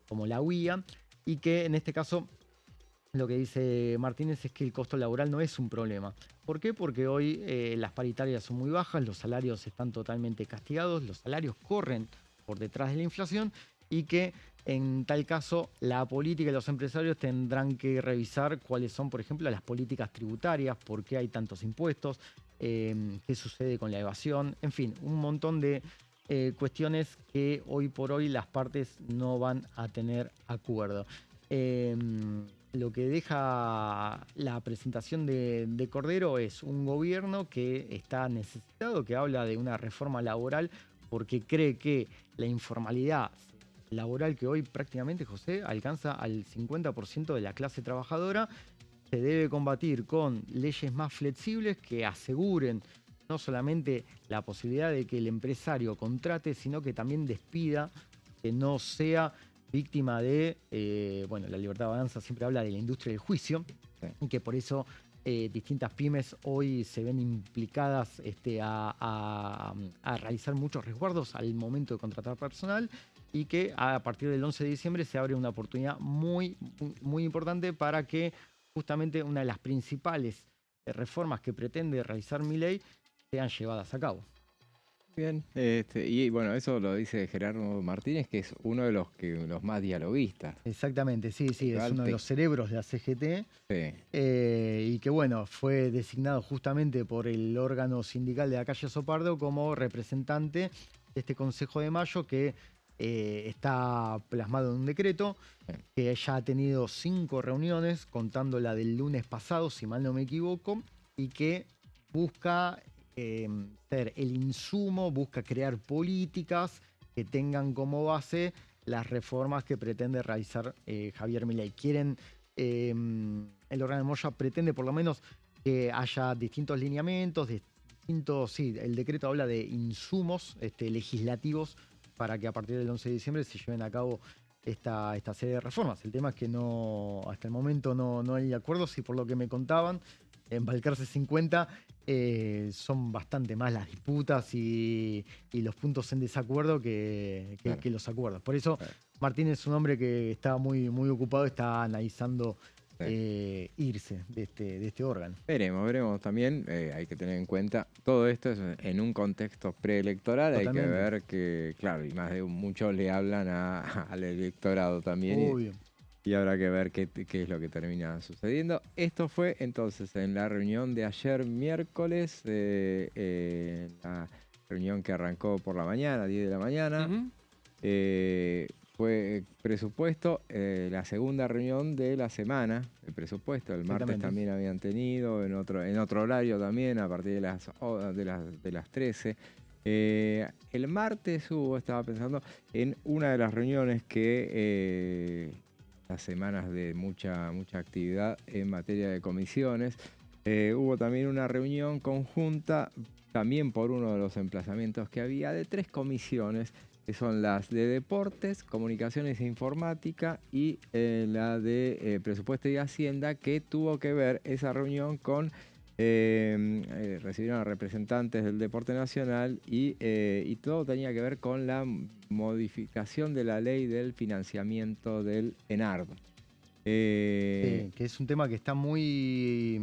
como la UIA, y que en este caso lo que dice Martínez es que el costo laboral no es un problema. ¿Por qué? Porque hoy las paritarias son muy bajas, los salarios están totalmente castigados, los salarios corren por detrás de la inflación, y que en tal caso la política y los empresarios tendrán que revisar cuáles son, por ejemplo, las políticas tributarias, por qué hay tantos impuestos, qué sucede con la evasión, en fin, un montón de cuestiones que hoy por hoy las partes no van a tener acuerdo. Lo que deja la presentación de Cordero es un gobierno que está necesitado, que habla de una reforma laboral porque cree que la informalidad laboral, que hoy prácticamente, José, alcanza al 50% de la clase trabajadora, se debe combatir con leyes más flexibles que aseguren no solamente la posibilidad de que el empresario contrate, sino que también despida, que no sea víctima de, la Libertad Avanza siempre habla de la industria del juicio, y que por eso distintas pymes hoy se ven implicadas a realizar muchos resguardos al momento de contratar personal, y que a partir del 11 de diciembre se abre una oportunidad muy, muy importante para que justamente una de las principales reformas que pretende realizar Milei sean llevadas a cabo. Bien, y bueno, eso lo dice Gerardo Martínez, que es uno de los más dialoguistas. Exactamente, sí, es uno de los cerebros de la CGT, Sí. Y que bueno, fue designado justamente por el órgano sindical de la calle Sopardo como representante de este Consejo de Mayo, que está plasmado en un decreto, que ya ha tenido 5 reuniones, contando la del lunes pasado, si mal no me equivoco, y que busca ser el insumo, busca crear políticas que tengan como base las reformas que pretende realizar Javier Milei. El órgano de Moya pretende por lo menos que haya distintos lineamientos, el decreto habla de insumos legislativos para que a partir del 11 de diciembre se lleven a cabo esta serie de reformas. El tema es que hasta el momento no hay acuerdos, y por lo que me contaban, en Balcarce 50 son bastante más las disputas y los puntos en desacuerdo que los acuerdos. Por eso Martínez es un hombre que está muy, muy ocupado, está analizando irse de este órgano. Veremos también, hay que tener en cuenta, todo esto es en un contexto preelectoral. Totalmente. Hay que ver que, claro, y más de muchos le hablan al electorado también. Obvio. Y habrá que ver qué es lo que termina sucediendo. Esto fue entonces en la reunión de ayer miércoles, la reunión que arrancó por la mañana, 10 de la mañana. Uh-huh. Fue presupuesto, la segunda reunión de la semana, el presupuesto. El martes también habían tenido, en otro horario también, a partir de las 13. El martes estaba pensando en una de las reuniones que las semanas de mucha actividad en materia de comisiones. Hubo también una reunión conjunta, también por uno de los emplazamientos que había, de 3 comisiones, que son las de Deportes, Comunicaciones e Informática y la de Presupuesto y Hacienda, que tuvo que ver esa reunión con... recibieron a representantes del Deporte Nacional y todo tenía que ver con la modificación de la ley del financiamiento del ENARD. Sí, que es un tema que está muy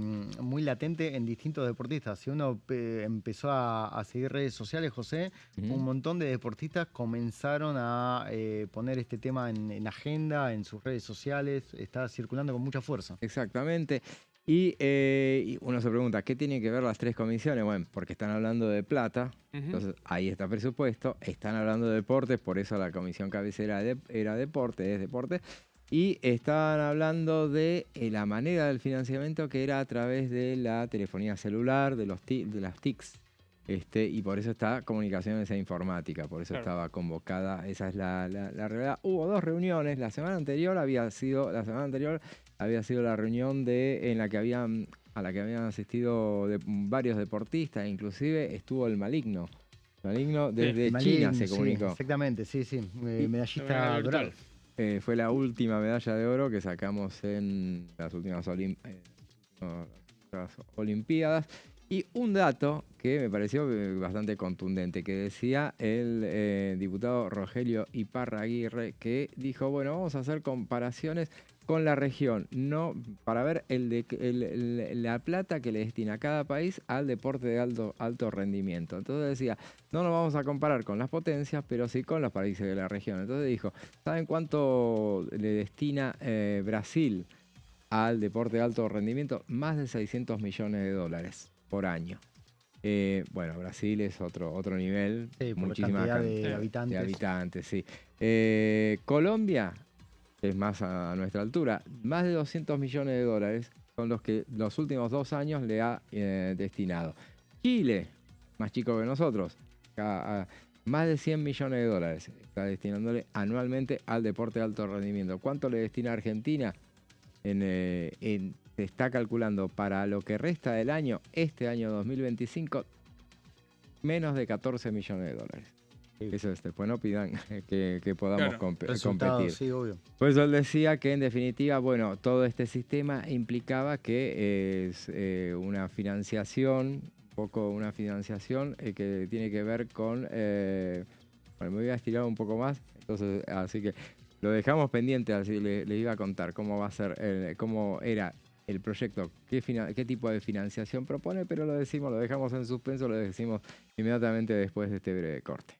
latente en distintos deportistas. Si uno empezó a seguir redes sociales, José, un montón de deportistas comenzaron a poner este tema en agenda, en sus redes sociales, está circulando con mucha fuerza. Exactamente. Y uno se pregunta, ¿qué tienen que ver las 3 comisiones? Bueno, porque están hablando de plata, entonces ahí está presupuesto, están hablando de deportes, por eso la comisión cabecera era deporte, es deporte, y estaban hablando de la manera del financiamiento que era a través de la telefonía celular, de las TICs, y por eso está Comunicaciones e Informática, por eso estaba convocada, esa es la realidad. Hubo 2 reuniones, la semana anterior había sido la reunión a la que habían asistido varios deportistas, inclusive estuvo el Maligno. Maligno desde China se comunicó. Sí, exactamente, sí, medallista dorado. Fue la última medalla de oro que sacamos en las últimas Olimpiadas. Y un dato que me pareció bastante contundente, que decía el diputado Rogelio Iparraguirre, que dijo, bueno, vamos a hacer comparaciones con la región, no para ver la plata que le destina cada país al deporte de alto rendimiento. Entonces decía, no nos vamos a comparar con las potencias, pero sí con los países de la región. Entonces dijo, ¿saben cuánto le destina Brasil al deporte de alto rendimiento? Más de 600 millones de dólares por año. Bueno, Brasil es otro nivel, sí, muchísima cantidad de habitantes, sí. Colombia es más a nuestra altura, más de 200 millones de dólares son los que los últimos 2 años le ha destinado. Chile, más chico que nosotros, más de 100 millones de dólares está destinándole anualmente al deporte de alto rendimiento. ¿Cuánto le destina Argentina? Se está calculando para lo que resta del año, este año 2025, menos de 14 millones de dólares. Sí. Eso es, después no pidan que podamos competir. Sí, obvio. Por eso él decía que en definitiva, bueno, todo este sistema implicaba que es una financiación, que tiene que ver con... bueno, me voy a estirar un poco más, entonces, así que lo dejamos pendiente, así les iba a contar cómo va a ser, cómo era el proyecto, qué tipo de financiación propone, pero lo dejamos en suspenso, lo decimos inmediatamente después de este breve corte.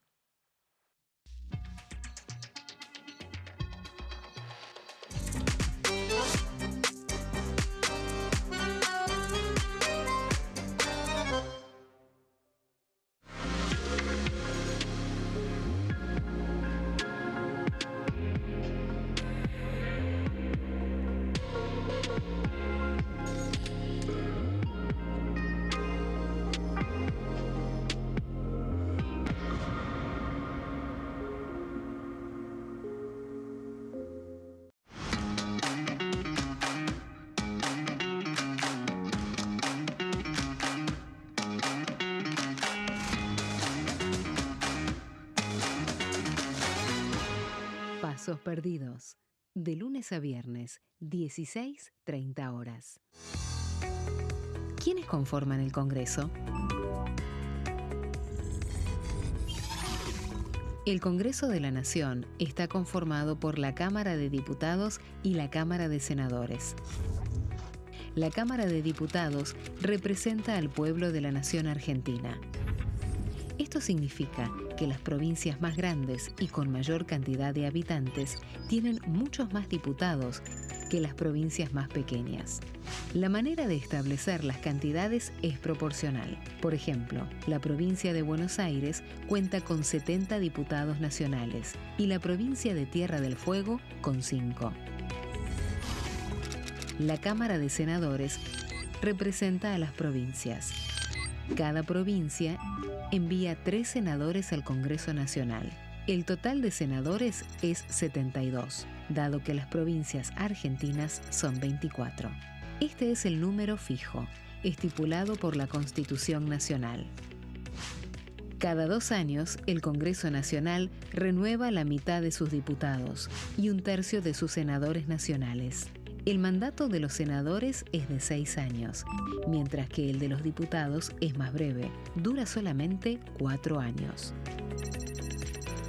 Pasos perdidos. De lunes a viernes, 16:30 horas. ¿Quiénes conforman el Congreso? El Congreso de la Nación está conformado por la Cámara de Diputados y la Cámara de Senadores. La Cámara de Diputados representa al pueblo de la nación argentina. Esto significa que las provincias más grandes y con mayor cantidad de habitantes tienen muchos más diputados que las provincias más pequeñas. La manera de establecer las cantidades es proporcional. Por ejemplo, la provincia de Buenos Aires cuenta con 70 diputados nacionales y la provincia de Tierra del Fuego con 5. La Cámara de Senadores representa a las provincias. Cada provincia envía 3 senadores al Congreso Nacional. El total de senadores es 72, dado que las provincias argentinas son 24. Este es el número fijo, estipulado por la Constitución Nacional. Cada 2 años, el Congreso Nacional renueva la mitad de sus diputados y 1/3 de sus senadores nacionales. El mandato de los senadores es de 6 años, mientras que el de los diputados es más breve, dura solamente 4 años.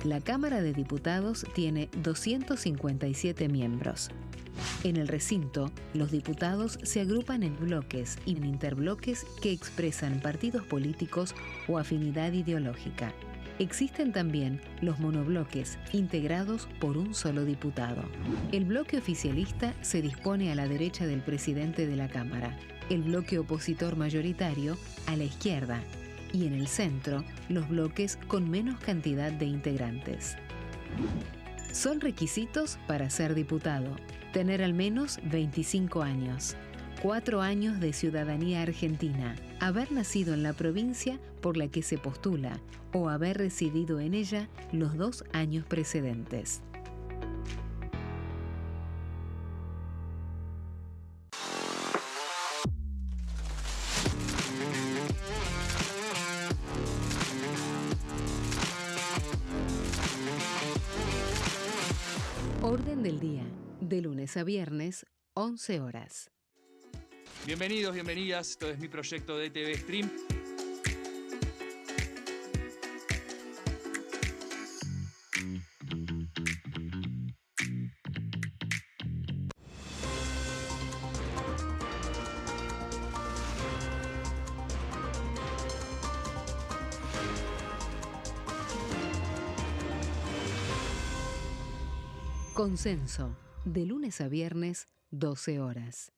La Cámara de Diputados tiene 257 miembros. En el recinto, los diputados se agrupan en bloques y en interbloques que expresan partidos políticos o afinidad ideológica. Existen también los monobloques, integrados por un solo diputado. El bloque oficialista se dispone a la derecha del presidente de la Cámara, el bloque opositor mayoritario a la izquierda, y en el centro, los bloques con menos cantidad de integrantes. Son requisitos para ser diputado: tener al menos 25 años, 4 años de ciudadanía argentina, haber nacido en la provincia por la que se postula o haber residido en ella los 2 años precedentes. Orden del día, de lunes a viernes, 11 horas. Bienvenidos, bienvenidas. Esto es mi proyecto de TV Stream. Consenso, de lunes a viernes, 12 horas.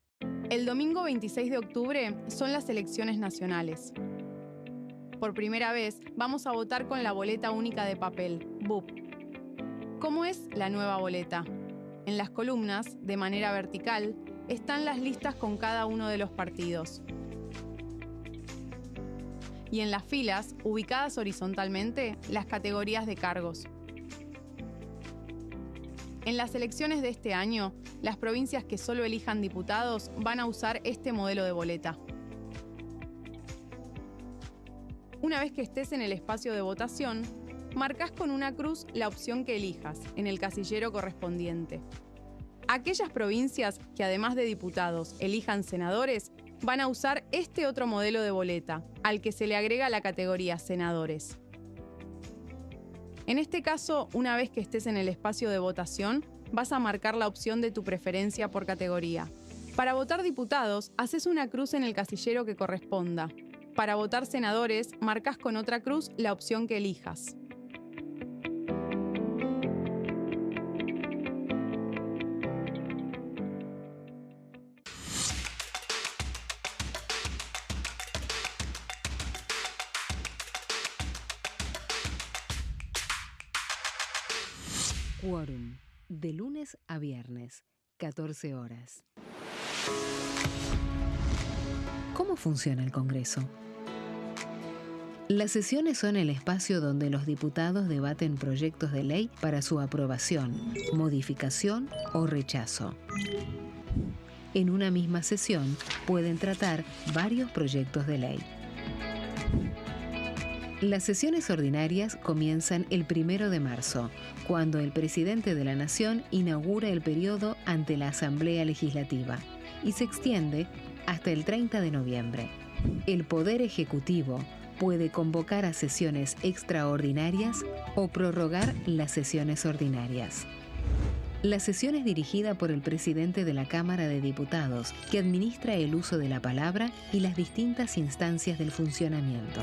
El domingo 26 de octubre son las elecciones nacionales. Por primera vez vamos a votar con la boleta única de papel, BUP. ¿Cómo es la nueva boleta? En las columnas, de manera vertical, están las listas con cada uno de los partidos. Y en las filas, ubicadas horizontalmente, las categorías de cargos. En las elecciones de este año, las provincias que solo elijan diputados van a usar este modelo de boleta. Una vez que estés en el espacio de votación, marcas con una cruz la opción que elijas en el casillero correspondiente. Aquellas provincias que además de diputados elijan senadores van a usar este otro modelo de boleta, al que se le agrega la categoría senadores. En este caso, una vez que estés en el espacio de votación, vas a marcar la opción de tu preferencia por categoría. Para votar diputados, haces una cruz en el casillero que corresponda. Para votar senadores, marcas con otra cruz la opción que elijas. Quórum, de lunes a viernes, 14 horas. ¿Cómo funciona el Congreso? Las sesiones son el espacio donde los diputados debaten proyectos de ley para su aprobación, modificación o rechazo. En una misma sesión pueden tratar varios proyectos de ley. Las sesiones ordinarias comienzan el 1 de marzo, cuando el presidente de la Nación inaugura el periodo ante la Asamblea Legislativa y se extiende hasta el 30 de noviembre. El Poder Ejecutivo puede convocar a sesiones extraordinarias o prorrogar las sesiones ordinarias. La sesión es dirigida por el presidente de la Cámara de Diputados, que administra el uso de la palabra y las distintas instancias del funcionamiento.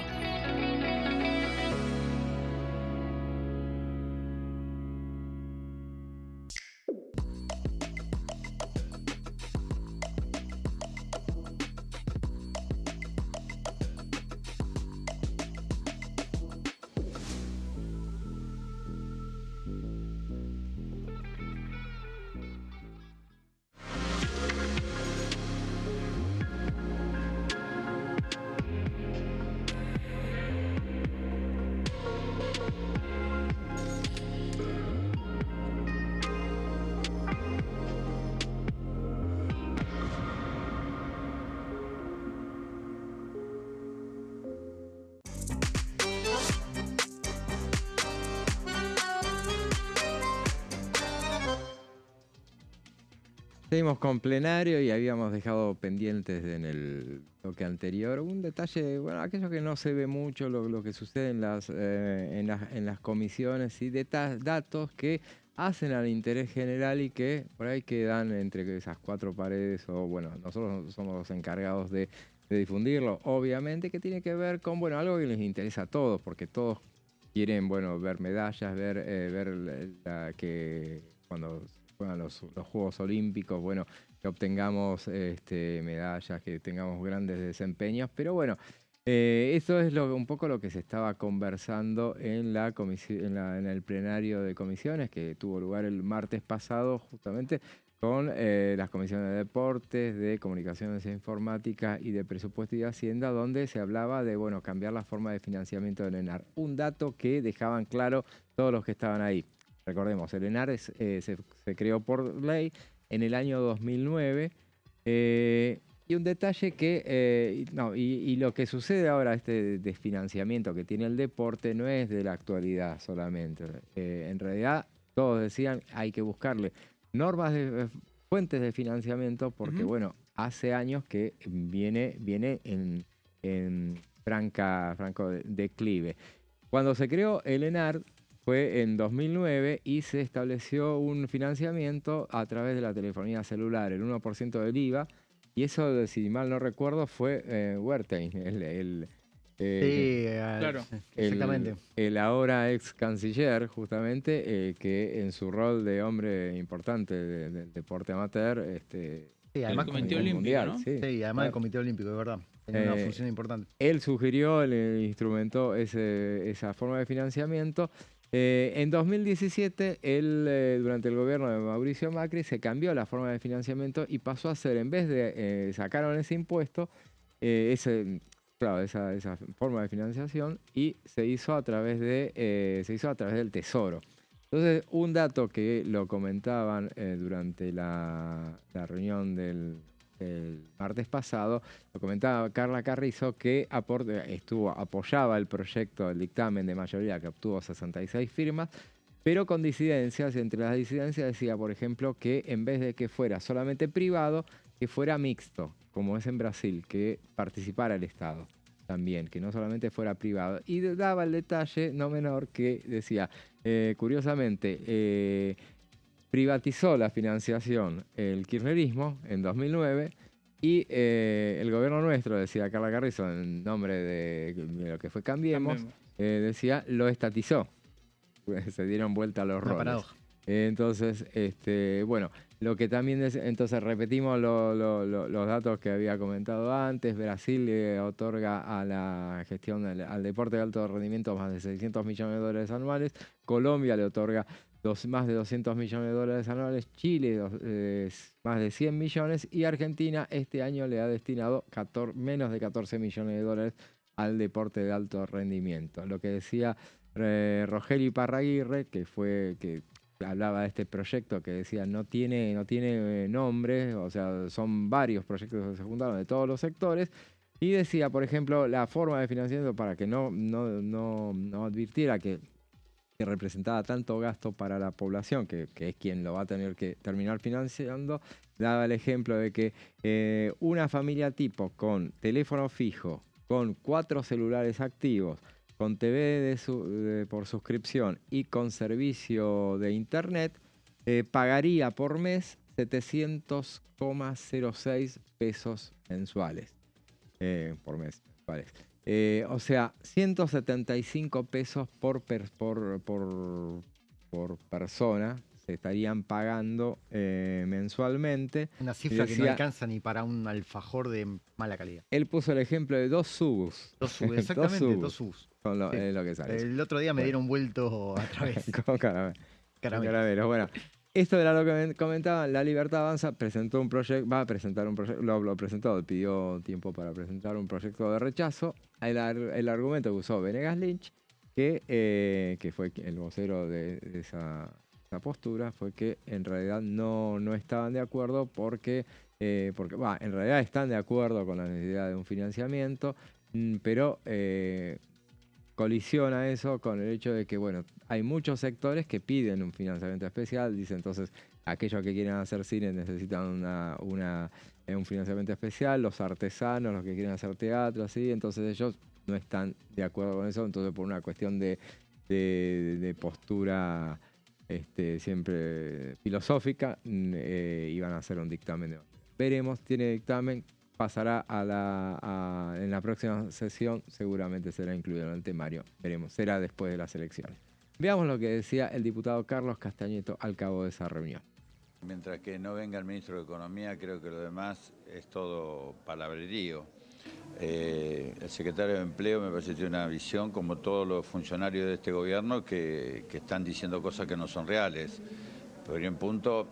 Seguimos con plenario y habíamos dejado pendientes en el bloque anterior un detalle, bueno, aquello que no se ve mucho, lo que sucede en las comisiones y datos que hacen al interés general y que por ahí quedan entre esas cuatro paredes, o bueno, nosotros somos los encargados de difundirlo, obviamente, que tiene que ver con, bueno, algo que les interesa a todos, porque todos quieren, bueno, ver medallas, ver que cuando juegan los Juegos Olímpicos, bueno, que obtengamos medallas, que tengamos grandes desempeños, pero bueno, eso es un poco lo que se estaba conversando en el plenario de comisiones que tuvo lugar el martes pasado, justamente con las comisiones de deportes, de comunicaciones e informática y de presupuesto y de hacienda, donde se hablaba de, bueno, cambiar la forma de financiamiento del ENAR. Un dato que dejaban claro todos los que estaban ahí. Recordemos, el ENAR se creó por ley en el año 2009. Y un detalle que, y lo que sucede ahora, este desfinanciamiento que tiene el deporte, no es de la actualidad solamente. En realidad, todos decían, hay que buscarle normas fuentes de financiamiento, porque, bueno, hace años que viene en franco declive. Cuando se creó el ENAR fue en 2009 y se estableció un financiamiento a través de la telefonía celular, el 1% del IVA, y eso, si mal no recuerdo, fue Wertheim, claro, exactamente. El ahora ex canciller, justamente, que en su rol de hombre importante del deporte amateur, sí, además el Comité Olímpico, mundial, ¿no? Sí, además del Comité Olímpico, de verdad. Tiene una función importante. Él sugirió, él instrumentó esa forma de financiamiento. En 2017, durante el gobierno de Mauricio Macri, se cambió la forma de financiamiento y pasó a ser, en vez de sacaron ese impuesto, esa forma de financiación, y se hizo a través del Tesoro. Entonces, un dato que lo comentaban durante la reunión el martes pasado, lo comentaba Carla Carrizo, que apoyaba el proyecto, el dictamen de mayoría que obtuvo 66 firmas, pero con disidencias. Entre las disidencias decía, por ejemplo, que en vez de que fuera solamente privado, que fuera mixto, como es en Brasil, que participara el Estado también, que no solamente fuera privado. Y daba el detalle no menor que decía, curiosamente, privatizó la financiación el kirchnerismo en 2009 y el gobierno nuestro, decía Carla Carrizo, en nombre de lo que fue Cambiemos, decía, lo estatizó. Se dieron vuelta los roles. Paradoja. Entonces, bueno, lo que también entonces repetimos los datos que había comentado antes. Brasil le otorga a la gestión al deporte de alto rendimiento más de $600 millones anuales. Colombia le otorga más de $200 millones anuales. Chile más de 100 millones. Y Argentina este año le ha destinado menos de $14 millones al deporte de alto rendimiento. Lo que decía Rogelio Iparraguirre, que hablaba de este proyecto, que decía no tiene nombre, o sea, son varios proyectos que se juntaron de todos los sectores, y decía, por ejemplo, la forma de financiamiento, para que no advirtiera que representaba tanto gasto para la población, que es quien lo va a tener que terminar financiando, daba el ejemplo de que una familia tipo con teléfono fijo, con 4 celulares activos, con TV por suscripción y con servicio de internet, pagaría por mes 700,06 pesos mensuales. Por mes, mensuales. O sea, 175 pesos por persona se estarían pagando mensualmente. Una cifra que no alcanza ni para un alfajor de mala calidad. Él puso el ejemplo de 2 subus. 2 subus, exactamente, 2 subus. Son lo que sale. El otro día me dieron vuelto a través. Con caramelos. Bueno, esto era lo que comentaban. La Libertad Avanza presentó un proyecto, va a presentar un proyecto, lo presentó, pidió tiempo para presentar un proyecto de rechazo. El argumento que usó Venegas Lynch, que fue el vocero de esa postura, fue que en realidad no estaban de acuerdo porque en realidad están de acuerdo con la necesidad de un financiamiento, pero colisiona eso con el hecho de que, bueno, hay muchos sectores que piden un financiamiento especial, dice entonces, aquellos que quieren hacer cine necesitan un financiamiento especial, los artesanos, los que quieren hacer teatro, así, entonces ellos no están de acuerdo con eso, entonces por una cuestión de postura siempre filosófica, iban a hacer un dictamen. Veremos, tiene dictamen, pasará en la próxima sesión, seguramente será incluido en el temario, veremos, será después de las elecciones. Veamos lo que decía el diputado Carlos Castañeto al cabo de esa reunión. Mientras que no venga el ministro de Economía, creo que lo demás es todo palabrerío. El secretario de Empleo me parece que tiene una visión, como todos los funcionarios de este gobierno, que están diciendo cosas que no son reales. Pero en punto,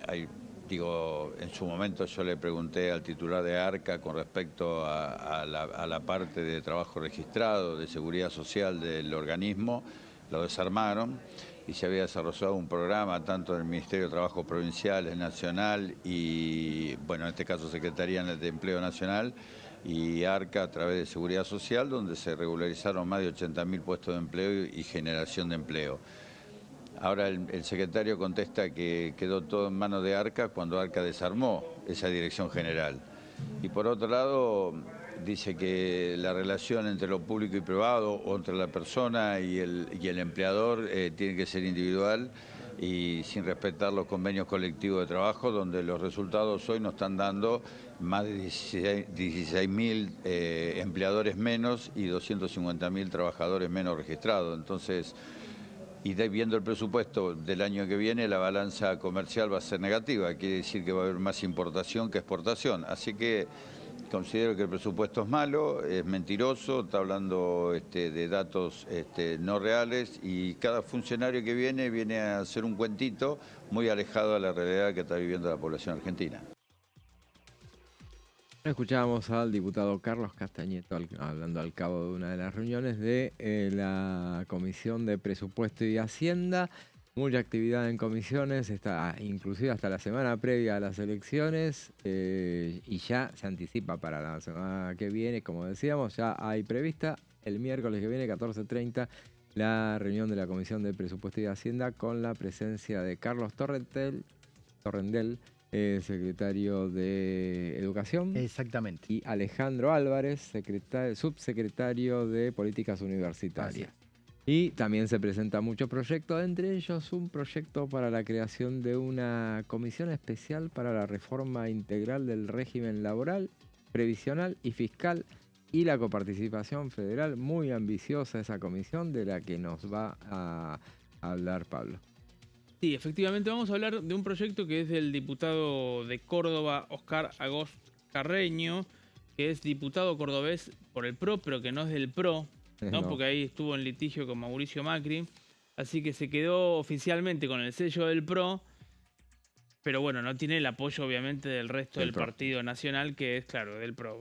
en su momento yo le pregunté al titular de ARCA con respecto a la parte de trabajo registrado, de seguridad social del organismo, lo desarmaron y se había desarrollado un programa tanto del Ministerio de Trabajo Provincial, Nacional y, bueno, en este caso Secretaría de Empleo Nacional y ARCA a través de Seguridad Social, donde se regularizaron más de 80.000 puestos de empleo y generación de empleo. Ahora el secretario contesta que quedó todo en manos de ARCA cuando ARCA desarmó esa dirección general. Y por otro lado, dice que la relación entre lo público y privado o entre la persona y el empleador tiene que ser individual y sin respetar los convenios colectivos de trabajo, donde los resultados hoy nos están dando más de 16.000 empleadores menos y 250.000 trabajadores menos registrados. Entonces, viendo el presupuesto del año que viene, la balanza comercial va a ser negativa, quiere decir que va a haber más importación que exportación. Así que considero que el presupuesto es malo, es mentiroso, está hablando de datos no reales y cada funcionario que viene a hacer un cuentito muy alejado de la realidad que está viviendo la población argentina. Escuchábamos al diputado Carlos Castañeto hablando al cabo de una de las reuniones de la Comisión de Presupuesto y Hacienda. Mucha actividad en comisiones, inclusive hasta la semana previa a las elecciones, y ya se anticipa para la semana que viene, como decíamos, ya hay prevista el miércoles que viene, 14:30, la reunión de la Comisión de Presupuesto y Hacienda con la presencia de Carlos Torrendel, secretario de Educación. Exactamente. Y Alejandro Álvarez, subsecretario de Políticas Universitarias. Y también se presenta mucho proyecto, entre ellos un proyecto para la creación de una comisión especial para la reforma integral del régimen laboral, previsional y fiscal y la coparticipación federal. Muy ambiciosa esa comisión de la que nos va a hablar Pablo. Sí, efectivamente vamos a hablar de un proyecto que es del diputado de Córdoba, Oscar Agost Carreño, que es diputado cordobés por el PRO, pero que no es del PRO, ¿no? Porque ahí estuvo en litigio con Mauricio Macri, así que se quedó oficialmente con el sello del PRO, pero bueno, no tiene el apoyo obviamente del resto del Partido Nacional, que es, claro, del PRO.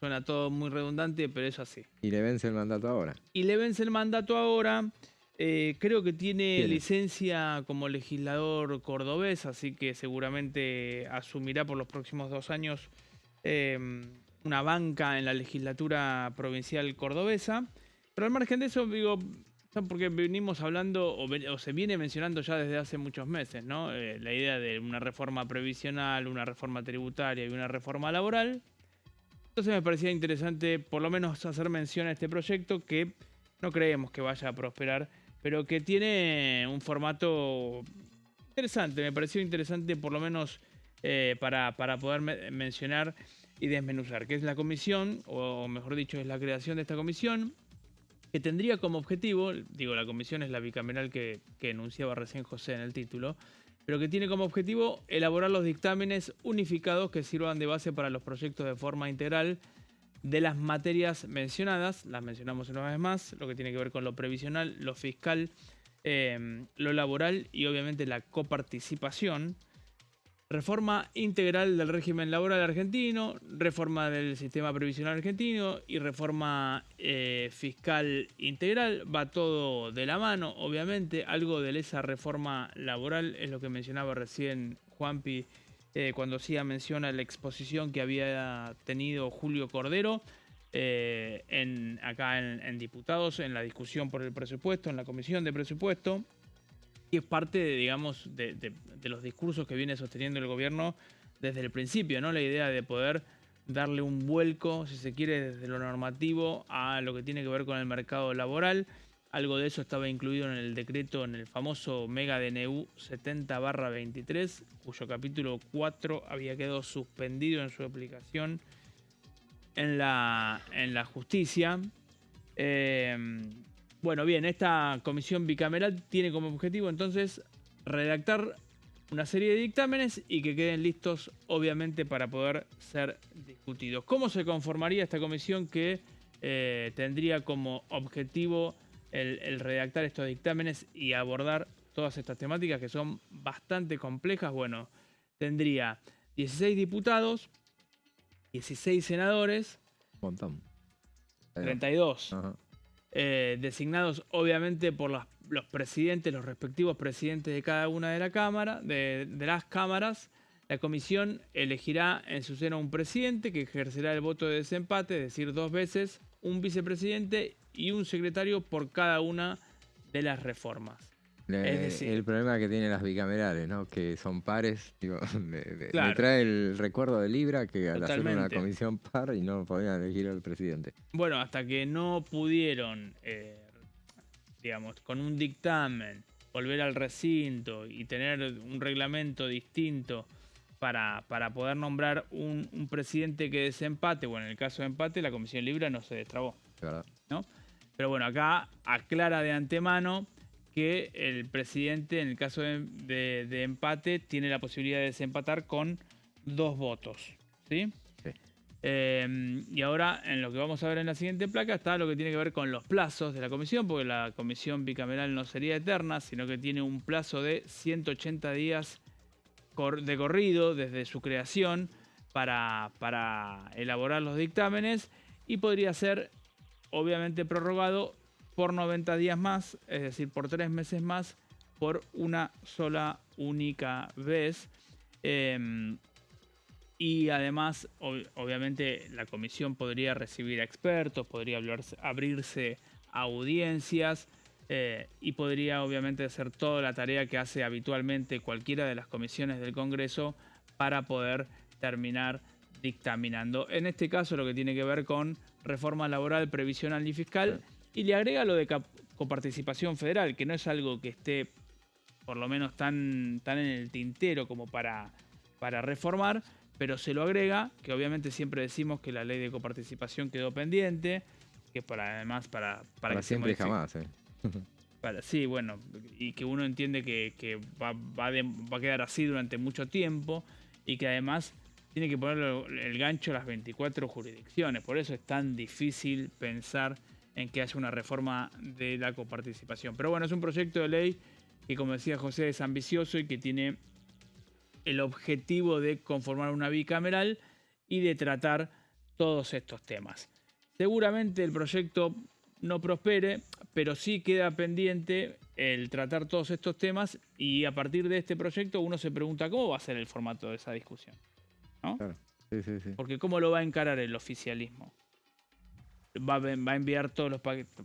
Suena todo muy redundante, pero es así. ¿Y le vence el mandato ahora? Y le vence el mandato ahora. Creo que tiene licencia como legislador cordobés, así que seguramente asumirá por los próximos 2 años una banca en la legislatura provincial cordobesa. Pero al margen de eso, digo, porque venimos hablando o se viene mencionando ya desde hace muchos meses, ¿no? La idea de una reforma previsional, una reforma tributaria y una reforma laboral. Entonces me parecía interesante por lo menos hacer mención a este proyecto que no creemos que vaya a prosperar, pero que tiene un formato interesante. Me pareció interesante por lo menos para poder mencionar y desmenuzar, que es la comisión, o mejor dicho, es la creación de esta comisión, que tendría como objetivo, digo, la comisión es la bicameral que enunciaba recién José en el título, pero que tiene como objetivo elaborar los dictámenes unificados que sirvan de base para los proyectos de forma integral de las materias mencionadas. Las mencionamos una vez más, lo que tiene que ver con lo previsional, lo fiscal, lo laboral y obviamente la coparticipación. Reforma integral del régimen laboral argentino, reforma del sistema previsional argentino y reforma fiscal integral. Va todo de la mano, obviamente. Algo de esa reforma laboral es lo que mencionaba recién Juanpi cuando hacía mención a la exposición que había tenido Julio Cordero. acá en diputados, en la discusión por el presupuesto, en la comisión de presupuesto, y es parte, digamos, de los discursos que viene sosteniendo el gobierno desde el principio, ¿no? La idea de poder darle un vuelco, si se quiere, desde lo normativo a lo que tiene que ver con el mercado laboral. Algo de eso estaba incluido en el decreto, en el famoso Mega DNU 70/23, cuyo capítulo 4 había quedado suspendido en su aplicación en la justicia. Bueno, bien, esta comisión bicameral tiene como objetivo entonces redactar una serie de dictámenes y que queden listos, obviamente, para poder ser discutidos. ¿Cómo se conformaría esta comisión que tendría como objetivo el redactar estos dictámenes y abordar todas estas temáticas que son bastante complejas? Bueno, tendría 16 diputados, 16 senadores, Un montón. 32 Ajá. designados obviamente por los presidentes, los respectivos presidentes de cada una de las cámaras. La comisión elegirá en su seno un presidente que ejercerá el voto de desempate, es decir, 2 veces, un vicepresidente y un secretario por cada una de las reformas. Es decir, El problema que tienen las bicamerales, ¿no? Que son pares. Digo, Claro. me trae el recuerdo de Libra que al hacer una Totalmente. comisión par y no podían elegir al presidente. bueno, hasta que no pudieron, digamos, con un dictamen, volver al recinto y tener un reglamento distinto para poder nombrar un presidente que desempate, bueno, en el caso de empate, la Comisión Libra no se destrabó, ¿Verdad? ¿no? Pero bueno, acá aclara de antemano que el presidente, en el caso de empate, tiene la posibilidad de desempatar con 2 votos, ¿sí? Sí. Y ahora, en lo que vamos a ver en la siguiente placa, está lo que tiene que ver con los plazos de la comisión, porque la comisión bicameral no sería eterna, sino que tiene un plazo de 180 días de corrido desde su creación para elaborar los dictámenes, y podría ser, obviamente, prorrogado por 90 días más, es decir, por 3 meses más, por una sola única vez. Y además, obviamente, la comisión podría recibir a expertos, podría abrirse a audiencias y podría, obviamente, hacer toda la tarea que hace habitualmente cualquiera de las comisiones del Congreso para poder terminar dictaminando. En este caso, lo que tiene que ver con reforma laboral, previsional y fiscal, y le agrega lo de coparticipación federal, que no es algo que esté, por lo menos, tan en el tintero como para reformar, pero se lo agrega, que obviamente siempre decimos que la ley de coparticipación quedó pendiente, que además para que siempre y jamás, ¿eh? Sí, bueno, y que uno entiende que va a quedar así durante mucho tiempo, y que además tiene que poner el gancho a las 24 jurisdicciones. Por eso es tan difícil pensar en que haya una reforma de la coparticipación. Pero bueno, es un proyecto de ley que, como decía José, es ambicioso y que tiene el objetivo de conformar una bicameral y de tratar todos estos temas. Seguramente el proyecto no prospere, pero sí queda pendiente el tratar todos estos temas, y a partir de este proyecto uno se pregunta cómo va a ser el formato de esa discusión, ¿no? Claro. Sí, sí, sí. Porque ¿cómo lo va a encarar el oficialismo? ¿Va a enviar todos los paquetes?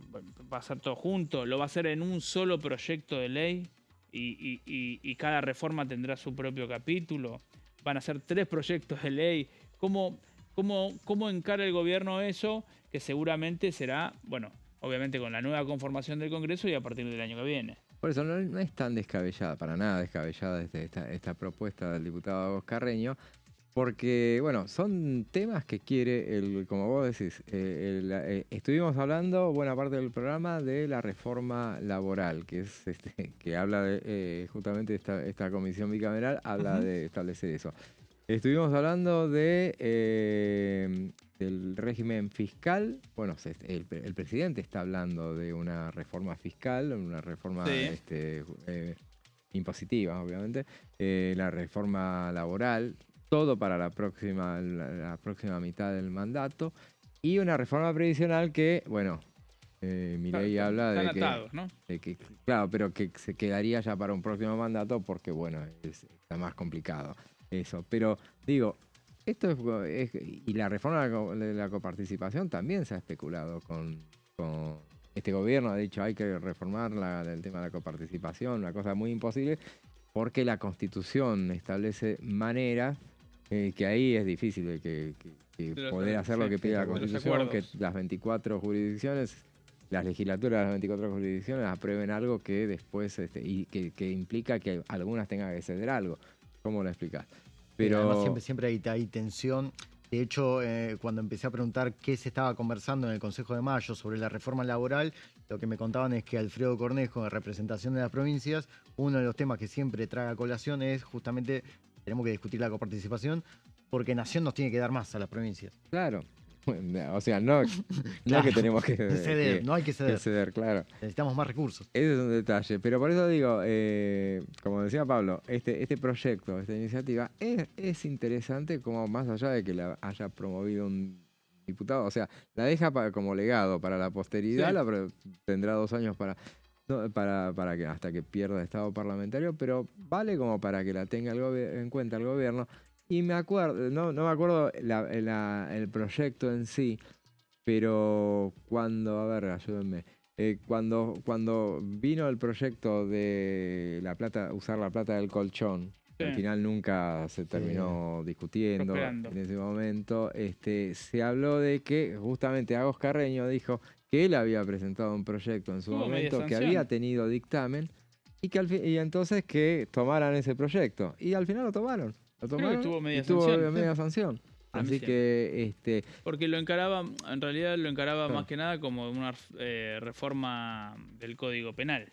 ¿Va a hacer todo junto? ¿Lo va a hacer en un solo proyecto de ley? Y cada reforma tendrá su propio capítulo. Van a ser 3 proyectos de ley. ¿Cómo encara el gobierno eso? Que seguramente será, bueno, obviamente con la nueva conformación del Congreso y a partir del año que viene. Por eso no es tan descabellada, para nada descabellada esta propuesta del diputado Carreño, porque, bueno, son temas que quiere, como vos decís, estuvimos hablando buena parte del programa de la reforma laboral, que es que habla de, justamente esta comisión bicameral, habla de establecer eso. Estuvimos hablando del régimen fiscal. Bueno, el presidente está hablando de una reforma fiscal, una reforma impositiva, obviamente, la reforma laboral, todo para la próxima mitad del mandato, y una reforma previsional que, bueno, Milei habla de atados, ¿no? claro, pero que se quedaría ya para un próximo mandato porque, bueno, está más complicado eso. Pero, digo, y la reforma de la coparticipación también se ha especulado con este gobierno, ha dicho hay que reformar el tema de la coparticipación, una cosa muy imposible, porque la Constitución establece maneras que ahí es difícil de poder hacer lo que pide la Constitución, que las 24 jurisdicciones, las legislaturas de las 24 jurisdicciones aprueben algo que después y que implica que algunas tengan que ceder algo. ¿Cómo lo explicás? Pero además siempre hay tensión. De hecho, cuando empecé a preguntar qué se estaba conversando en el Consejo de Mayo sobre la reforma laboral, lo que me contaban es que Alfredo Cornejo, en representación de las provincias, uno de los temas que siempre trae a colación es justamente, tenemos que discutir la coparticipación, porque Nación nos tiene que dar más a las provincias. Claro. O sea, no claro, que tenemos que ceder, no hay que ceder, claro. Necesitamos más recursos. Ese es un detalle. Pero por eso digo, como decía Pablo, este proyecto, esta iniciativa es interesante, como más allá de que la haya promovido un diputado. O sea, la deja como legado para la posteridad, tendrá 2 años para que hasta que pierda estado parlamentario, pero vale como para que la tenga en cuenta el gobierno. Y me acuerdo, no me acuerdo el proyecto en sí, pero ayúdenme, cuando vino el proyecto de usar la plata del colchón, al final nunca se terminó discutiendo en ese momento, se habló de que justamente Agos Carreño dijo que él había presentado un proyecto en su momento que había tenido dictamen y entonces que tomaran ese proyecto. Y al final lo tomaron. Tuvo media sanción. Así que porque en realidad lo encaraba más que nada como una reforma del Código Penal.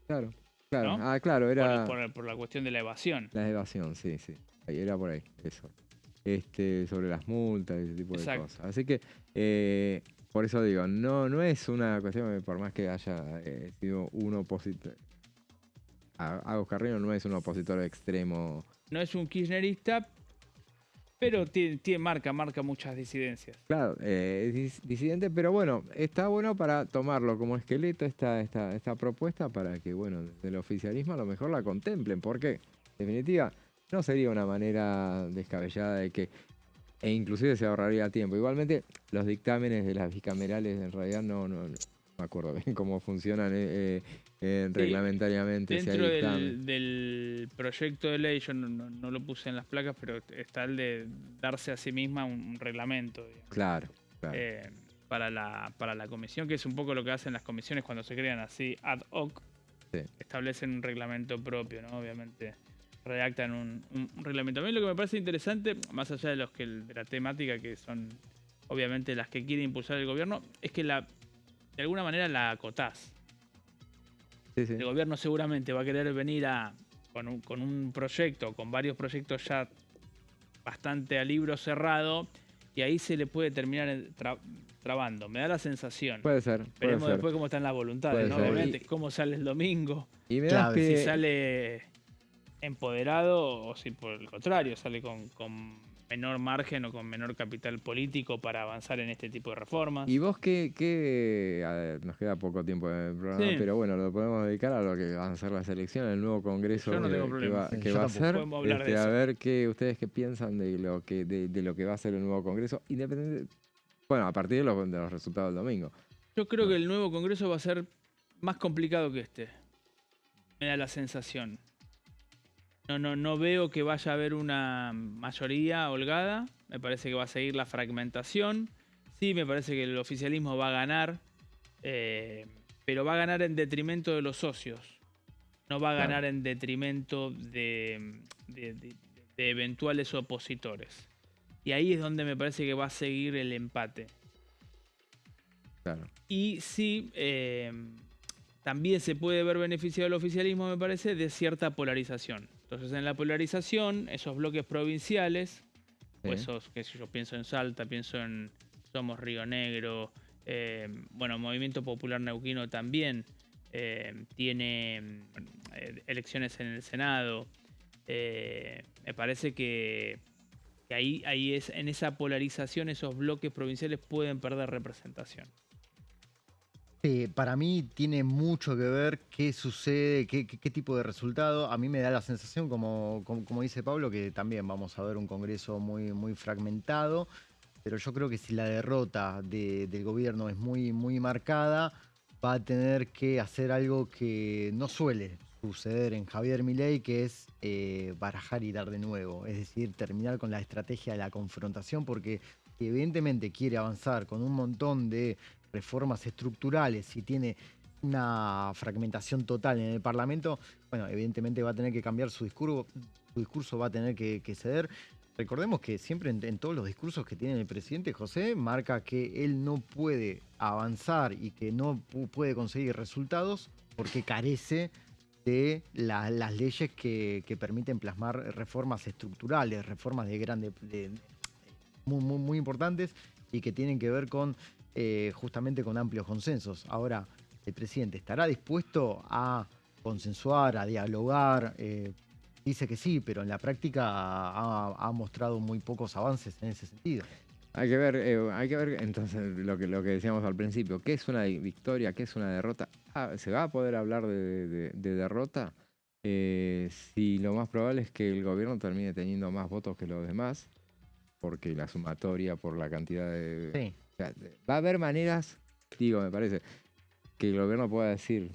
Claro. ¿No? Claro, era por la cuestión de la evasión. La evasión, sí. Ahí era por ahí, eso. Sobre las multas y ese tipo de cosas. Así que por eso digo, no es una cuestión, por más que haya sido un opositor. Agos Carreño no es un opositor extremo. No es un kirchnerista, pero marca muchas disidencias. Claro, es disidente, pero bueno, está bueno para tomarlo como esqueleto esta propuesta para que, bueno, desde el oficialismo a lo mejor la contemplen, porque, en definitiva, no sería una manera descabellada e inclusive se ahorraría tiempo. Igualmente, los dictámenes de las bicamerales en realidad no me acuerdo bien cómo funcionan reglamentariamente. Dentro del proyecto de ley, yo no lo puse en las placas, pero está el de darse a sí misma un reglamento. Digamos, claro. Para la comisión, que es un poco lo que hacen las comisiones cuando se crean así ad hoc. Establecen un reglamento propio, ¿no? Obviamente redactan un reglamento. A mí lo que me parece interesante, más allá de de la temática, que son obviamente las que quiere impulsar el gobierno, es que de alguna manera la acotás. El gobierno seguramente va a querer venir con un proyecto, con varios proyectos ya bastante a libro cerrado, y ahí se le puede terminar trabando. Me da la sensación. Puede ser. Veremos después cómo están las voluntades, ¿no? Obviamente, cómo sale el domingo. Y si sale empoderado o si por el contrario sale con menor margen o con menor capital político para avanzar en este tipo de reformas. ¿Y vos nos queda poco tiempo en el programa, pero bueno, lo podemos dedicar a lo que van a ser las elecciones, el nuevo congreso que va a ser? A ver ustedes qué piensan de lo que va a ser el nuevo congreso, independiente, bueno, a partir de los resultados del domingo. Yo creo que el nuevo congreso va a ser más complicado que me da la sensación. No veo que vaya a haber una mayoría holgada. Me parece que va a seguir la fragmentación. Sí, me parece que el oficialismo va a ganar, pero va a ganar en detrimento de los socios. No va a ganar en detrimento de eventuales opositores. Y ahí es donde me parece que va a seguir el empate. Claro. Y sí, también se puede ver beneficiado el oficialismo, me parece, de cierta polarización. Entonces, en la polarización, esos bloques provinciales, o esos, que si yo pienso en Salta, pienso en Somos Río Negro, Movimiento Popular Neuquino también tiene elecciones en el Senado. Me parece que ahí es, en esa polarización, esos bloques provinciales pueden perder representación. Sí, para mí tiene mucho que ver qué sucede, qué tipo de resultado. A mí me da la sensación, como dice Pablo, que también vamos a ver un Congreso muy fragmentado, pero yo creo que si la derrota del gobierno es muy marcada, va a tener que hacer algo que no suele suceder en Javier Milei, que es barajar y dar de nuevo, es decir, terminar con la estrategia de la confrontación, porque evidentemente quiere avanzar con un montón de reformas estructurales y tiene una fragmentación total en el Parlamento, bueno, evidentemente va a tener que cambiar su discurso va a tener que ceder. Recordemos que siempre en todos los discursos que tiene el presidente José marca que él no puede avanzar y que no puede conseguir resultados porque carece de las leyes que permiten plasmar reformas estructurales, reformas muy importantes y que tienen que ver con justamente con amplios consensos. Ahora, el presidente estará dispuesto a consensuar, a dialogar. Dice que sí, pero en la práctica ha mostrado muy pocos avances en ese sentido. Hay que ver entonces lo que decíamos al principio, ¿qué es una victoria, qué es una derrota? ¿Se va a poder hablar de derrota? Si lo más probable es que el gobierno termine teniendo más votos que los demás, porque la sumatoria, por la cantidad de... Sí. O sea, va a haber maneras, digo, me parece, que el gobierno pueda decir,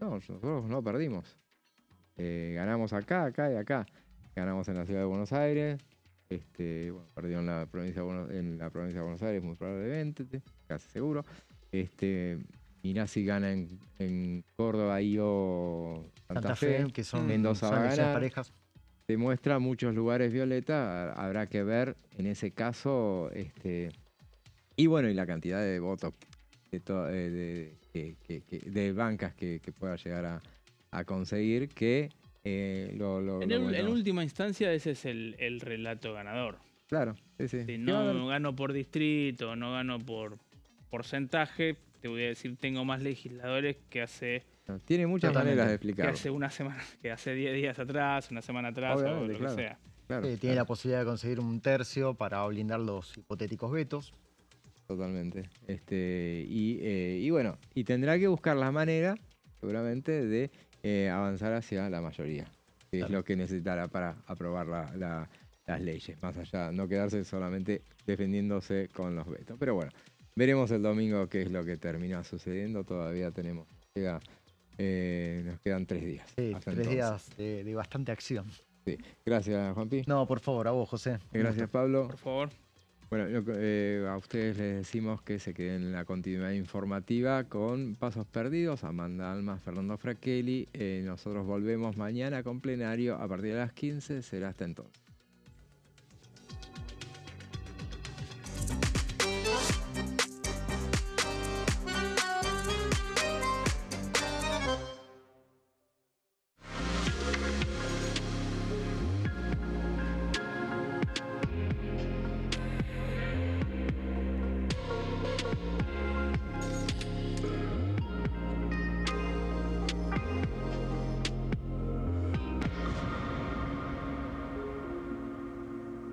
no, nosotros no perdimos. Ganamos acá y acá. Ganamos en la ciudad de Buenos Aires, bueno, perdió en la provincia de Buenos Aires, muy probablemente, casi seguro. Mirá si gana en Córdoba y o Santa Fe, que son Mendoza va a ganar. parejas. Demuestra muchos lugares violeta, habrá que ver en ese caso, y bueno, y la cantidad de votos de bancas que pueda llegar a conseguir, que en última instancia ese es el relato ganador. Claro, sí. Si no gano por distrito, no gano por porcentaje, te voy a decir, tengo más legisladores que hace... Tiene muchas maneras de explicarlo. Que hace una semana, que hace 10 días atrás, una semana atrás, obviamente, o lo que sea. Claro, tiene la posibilidad de conseguir un tercio para blindar los hipotéticos vetos. Totalmente. Y bueno, y tendrá que buscar la manera, seguramente, de avanzar hacia la mayoría, que es lo que necesitará para aprobar las leyes, más allá, no quedarse solamente defendiéndose con los vetos. Pero bueno, veremos el domingo qué es lo que termina sucediendo. Todavía nos quedan 3 días. Sí, 3 días de bastante acción. Sí. Gracias, Juanpi. No, por favor, a vos, José. Gracias, Pablo. Por favor. Bueno, a ustedes les decimos que se queden en la continuidad informativa con Pasos Perdidos, Amanda Almas, Fernando Fracchelli. Nosotros volvemos mañana con plenario a partir de las 15. Será hasta entonces.